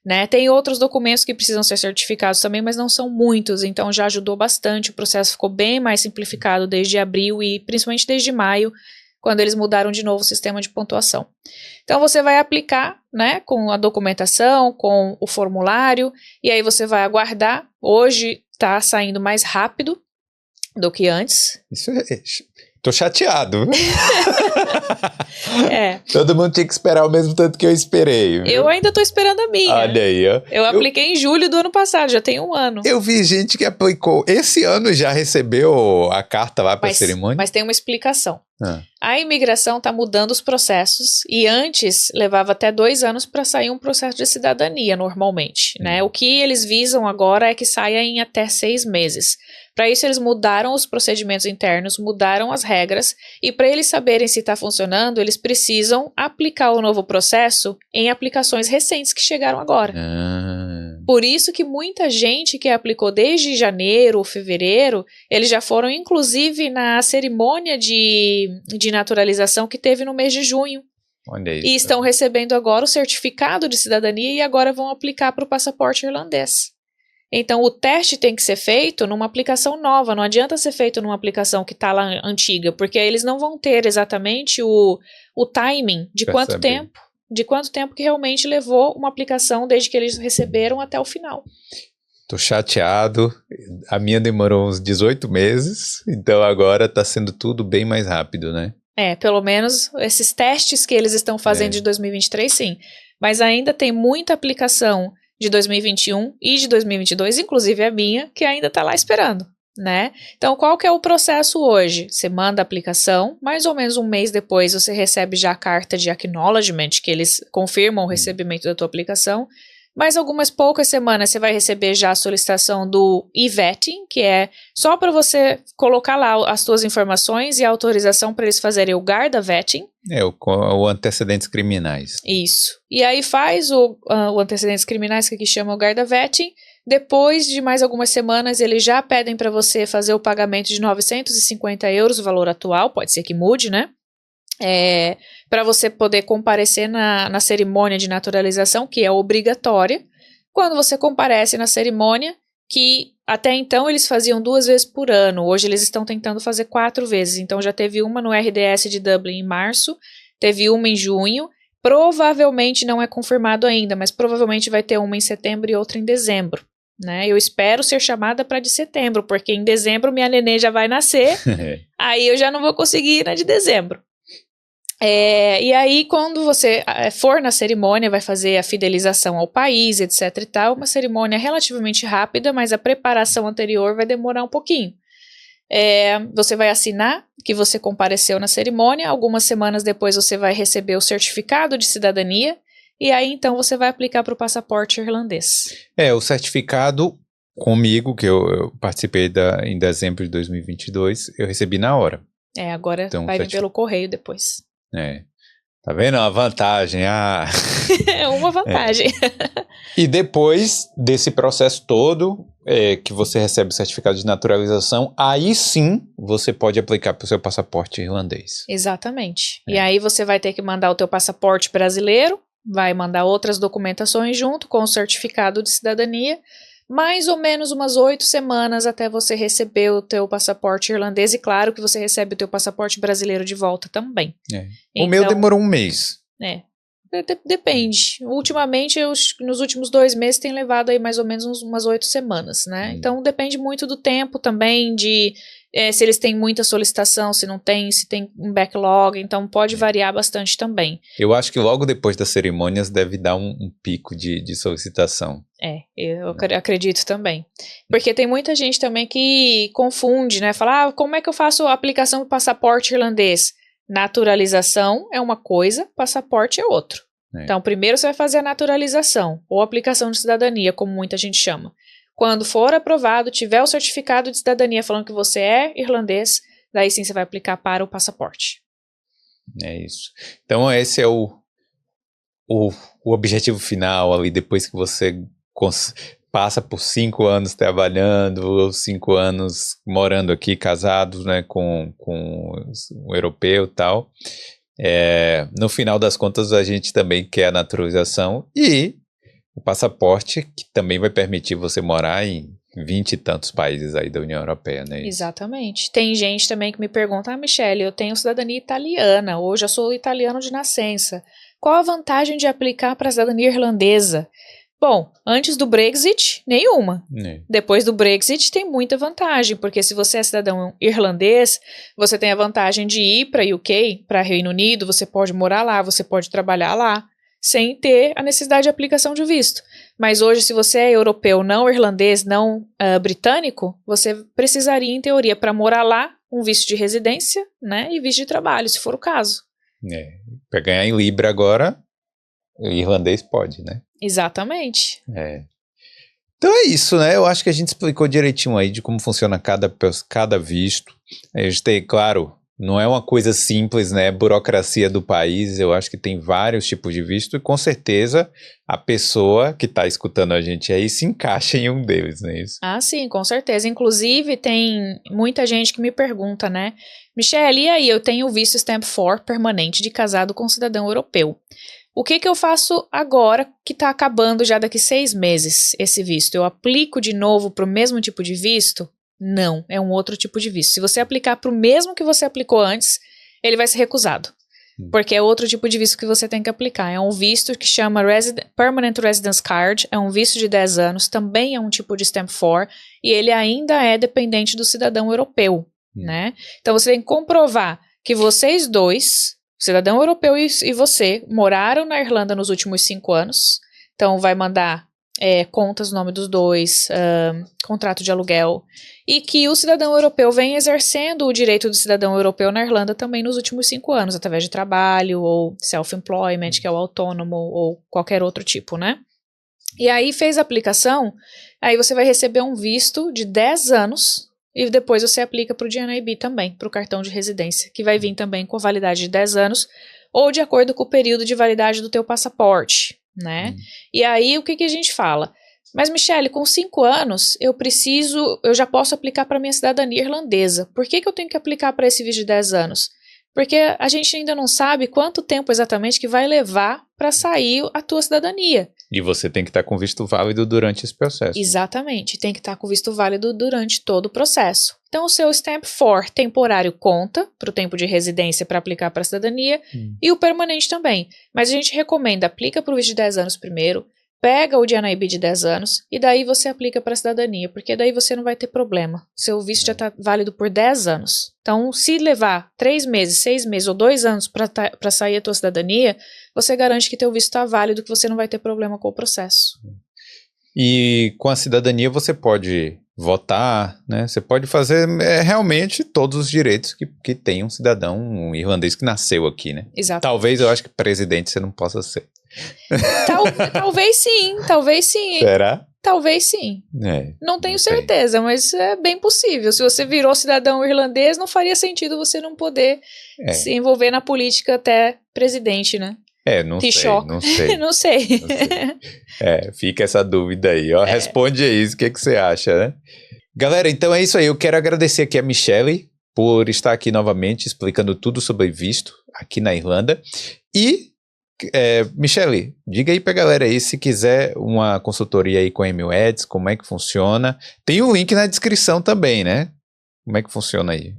né? Tem outros documentos que precisam ser certificados também, mas não são muitos, então já ajudou bastante, o processo ficou bem mais simplificado desde abril e principalmente desde maio, quando eles mudaram de novo o sistema de pontuação. Então, você vai aplicar, né, com a documentação, com o formulário, e aí você vai aguardar. Hoje está saindo mais rápido do que antes. Tô chateado. É. Todo mundo tinha que esperar o mesmo tanto que eu esperei. Viu? Eu ainda tô esperando a minha. Olha aí, ó. Eu apliquei em julho do ano passado, já tem 1 ano. Eu vi gente que aplicou esse ano já recebeu a carta lá para a cerimônia. Mas tem uma explicação. A imigração está mudando os processos e antes levava até 2 anos para sair um processo de cidadania normalmente, né? O que eles visam agora é que saia em até 6 meses. Para isso eles mudaram os procedimentos internos, mudaram as regras e para eles saberem se está funcionando, eles precisam aplicar o novo processo em aplicações recentes que chegaram agora. Por isso que muita gente que aplicou desde janeiro ou fevereiro, eles já foram inclusive na cerimônia de naturalização que teve no mês de junho. Olha isso. E estão recebendo agora o certificado de cidadania e agora vão aplicar para o passaporte irlandês. Então, o teste tem que ser feito numa aplicação nova, não adianta ser feito numa aplicação que está lá antiga, porque aí eles não vão ter exatamente o timing de quanto tempo que realmente levou uma aplicação desde que eles receberam até o final. Tô chateado, a minha demorou uns 18 meses, então agora tá sendo tudo bem mais rápido, né? Pelo menos esses testes que eles estão fazendo de 2023, sim. Mas ainda tem muita aplicação de 2021 e de 2022, inclusive a minha, que ainda está lá esperando, né? Então, qual que é o processo hoje? Você manda a aplicação, mais ou menos 1 mês depois você recebe já a carta de acknowledgement, que eles confirmam o recebimento da tua aplicação. Mais algumas poucas semanas você vai receber já a solicitação do e-vetting, que é só para você colocar lá as suas informações e a autorização para eles fazerem o Garda Vetting. O antecedentes criminais. Isso. E aí faz o antecedentes criminais, que aqui chama o Garda Vetting. Depois de mais algumas semanas, eles já pedem para você fazer o pagamento de 950 euros, o valor atual, pode ser que mude, né? Para você poder comparecer na cerimônia de naturalização, que é obrigatória. Quando você comparece na cerimônia, que até então eles faziam 2 vezes por ano, hoje eles estão tentando fazer 4 vezes, então já teve uma no RDS de Dublin em março, teve uma em junho, provavelmente não é confirmado ainda, mas provavelmente vai ter uma em setembro e outra em dezembro, né? Eu espero ser chamada para de setembro, porque em dezembro minha nenê já vai nascer, aí eu já não vou conseguir ir na de dezembro. E aí, quando você for na cerimônia, vai fazer a fidelização ao país, etc e tal, uma cerimônia relativamente rápida, mas a preparação anterior vai demorar um pouquinho. Você vai assinar que você compareceu na cerimônia, algumas semanas depois você vai receber o certificado de cidadania, e aí então você vai aplicar para o passaporte irlandês. O certificado comigo, que eu participei em dezembro de 2022, eu recebi na hora. Agora então, vai vir pelo correio depois. Tá vendo? A vantagem. É uma vantagem. E depois desse processo todo, que você recebe o certificado de naturalização, aí sim você pode aplicar para o seu passaporte irlandês. Exatamente. E aí você vai ter que mandar o teu passaporte brasileiro, vai mandar outras documentações junto com o certificado de cidadania, mais ou menos umas 8 semanas até você receber o teu passaporte irlandês, e claro que você recebe o teu passaporte brasileiro de volta também. O meu demorou 1 mês. Depende. Ultimamente, nos últimos 2 meses tem levado aí mais ou menos umas 8 semanas, né? Então depende muito do tempo também, de se eles têm muita solicitação, se não tem, se tem um backlog, então pode variar bastante também. Eu acho que logo depois das cerimônias deve dar um pico de solicitação. Eu acredito também. Porque tem muita gente também que confunde, né? Fala, como é que eu faço a aplicação do passaporte irlandês? Naturalização é uma coisa, passaporte é outro. Então, primeiro você vai fazer a naturalização, ou aplicação de cidadania, como muita gente chama. Quando for aprovado, tiver o certificado de cidadania falando que você é irlandês, daí sim você vai aplicar para o passaporte. É isso. Então, esse é o objetivo final ali, depois que você passa por 5 anos trabalhando, ou 5 anos morando aqui, casados, né, com um europeu e tal. No final das contas, a gente também quer a naturalização e o passaporte, que também vai permitir você morar em 20 e tantos países aí da União Europeia, né? Exatamente. Tem gente também que me pergunta, Michele, eu tenho cidadania italiana, ou já sou italiano de nascença. Qual a vantagem de aplicar para a cidadania irlandesa? Bom, antes do Brexit, nenhuma. Depois do Brexit tem muita vantagem, porque se você é cidadão irlandês, você tem a vantagem de ir para UK, para Reino Unido, você pode morar lá, você pode trabalhar lá, sem ter a necessidade de aplicação de visto. Mas hoje, se você é europeu, não irlandês, não britânico, você precisaria, em teoria, para morar lá, um visto de residência, né, e visto de trabalho, se for o caso. Para ganhar em Libra agora, o irlandês pode, né? Exatamente. Então é isso, né? Eu acho que a gente explicou direitinho aí de como funciona cada visto. A gente tem, claro, não é uma coisa simples, né? Burocracia do país, eu acho que tem vários tipos de visto e com certeza a pessoa que está escutando a gente aí se encaixa em um deles, não é isso? Ah, sim, com certeza. Inclusive, tem muita gente que me pergunta, né? Michele, e aí? Eu tenho o visto Stamp 4 permanente de casado com cidadão europeu. O que eu faço agora que está acabando já daqui 6 meses esse visto? Eu aplico de novo para o mesmo tipo de visto? Não, é um outro tipo de visto. Se você aplicar para o mesmo que você aplicou antes, ele vai ser recusado. Porque é outro tipo de visto que você tem que aplicar. É um visto que chama Permanent Residence Card, é um visto de 10 anos, também é um tipo de Stamp 4, e ele ainda é dependente do cidadão europeu, né? Então você tem que comprovar que vocês dois, cidadão europeu e você, moraram na Irlanda nos últimos 5 anos, então vai mandar contas no nome dos dois, contrato de aluguel, e que o cidadão europeu vem exercendo o direito do cidadão europeu na Irlanda também nos últimos 5 anos, através de trabalho, ou self-employment, que é o autônomo, ou qualquer outro tipo, né? E aí fez a aplicação, aí você vai receber um visto de 10 anos, e depois você aplica para o GNIB também, para o cartão de residência, que vai vir também com validade de 10 anos, ou de acordo com o período de validade do teu passaporte, né? E aí, o que a gente fala? Mas, Michele, com 5 anos, eu já posso aplicar para minha cidadania irlandesa. Por que eu tenho que aplicar para esse visto de 10 anos? Porque a gente ainda não sabe quanto tempo exatamente que vai levar para sair a tua cidadania. E você tem que estar com visto válido durante esse processo. Exatamente, tem que estar com visto válido durante todo o processo. Então, o seu Stamp 4 temporário conta para o tempo de residência para aplicar para a cidadania e o permanente também. Mas a gente recomenda, aplica para o visto de 10 anos primeiro, pega o GNIB de 10 anos e daí você aplica para a cidadania, porque daí você não vai ter problema. Seu visto já está válido por 10 anos. Então, se levar 3 meses, 6 meses ou 2 anos para sair a tua cidadania, você garante que teu visto está válido, que você não vai ter problema com o processo. E com a cidadania você pode votar, né? Você pode fazer realmente todos os direitos que tem um cidadão irlandês que nasceu aqui, né? Exato. Talvez eu acho que presidente você não possa ser. Talvez sim, talvez sim. Será? Talvez sim. Não tenho certeza, mas é bem possível. Se você virou cidadão irlandês, não faria sentido você não poder se envolver na política até presidente, né? Não sei. Não sei. Fica essa dúvida aí, ó. Responde aí isso, o que você acha, né? Galera, então é isso aí. Eu quero agradecer aqui a Michele por estar aqui novamente explicando tudo sobre visto aqui na Irlanda. E Michele, diga aí pra galera aí se quiser uma consultoria aí com a Emil Eds, como é que funciona. Tem um link na descrição também, né? Como é que funciona aí?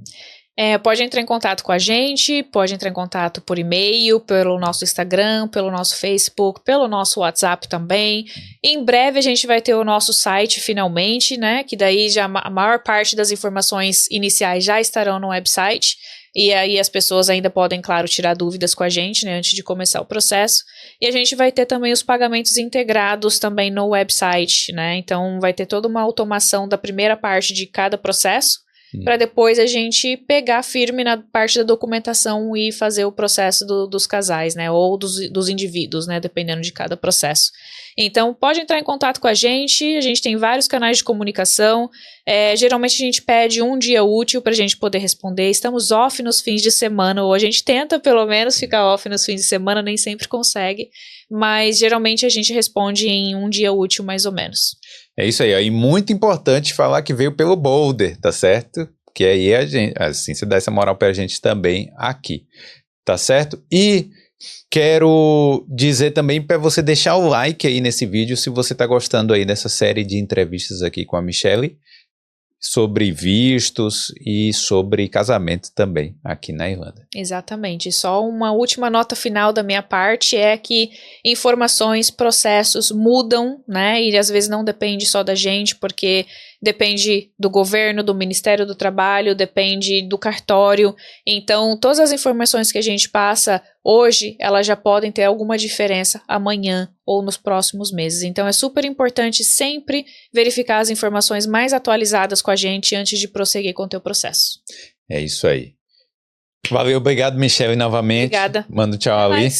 Pode entrar em contato com a gente, pode entrar em contato por e-mail, pelo nosso Instagram, pelo nosso Facebook, pelo nosso WhatsApp também. Em breve a gente vai ter o nosso site finalmente, né? Que daí já a maior parte das informações iniciais já estarão no website. E aí as pessoas ainda podem, claro, tirar dúvidas com a gente, né, antes de começar o processo. E a gente vai ter também os pagamentos integrados também no website, né? Então vai ter toda uma automação da primeira parte de cada processo. para depois a gente pegar firme na parte da documentação e fazer o processo dos casais, né, ou dos indivíduos, né, dependendo de cada processo. Então, pode entrar em contato com a gente tem vários canais de comunicação, geralmente a gente pede um dia útil para a gente poder responder, estamos off nos fins de semana, ou a gente tenta pelo menos ficar off nos fins de semana, nem sempre consegue, mas geralmente a gente responde em um dia útil mais ou menos. É isso aí, ó. E muito importante falar que veio pelo Boulder, tá certo? Que aí a gente, assim, você dá essa moral pra gente também aqui, tá certo? E quero dizer também para você deixar o like aí nesse vídeo se você tá gostando aí dessa série de entrevistas aqui com a Michelle sobre vistos e sobre casamento também aqui na Irlanda. Exatamente. Só uma última nota final da minha parte é que informações, processos mudam, né? E às vezes não depende só da gente, porque depende do governo, do Ministério do Trabalho, depende do cartório. Então, todas as informações que a gente passa hoje, elas já podem ter alguma diferença amanhã ou nos próximos meses. Então, é super importante sempre verificar as informações mais atualizadas com a gente antes de prosseguir com o teu processo. É isso aí. Valeu, obrigado, Michelle, novamente. Obrigada. Manda um tchau ali.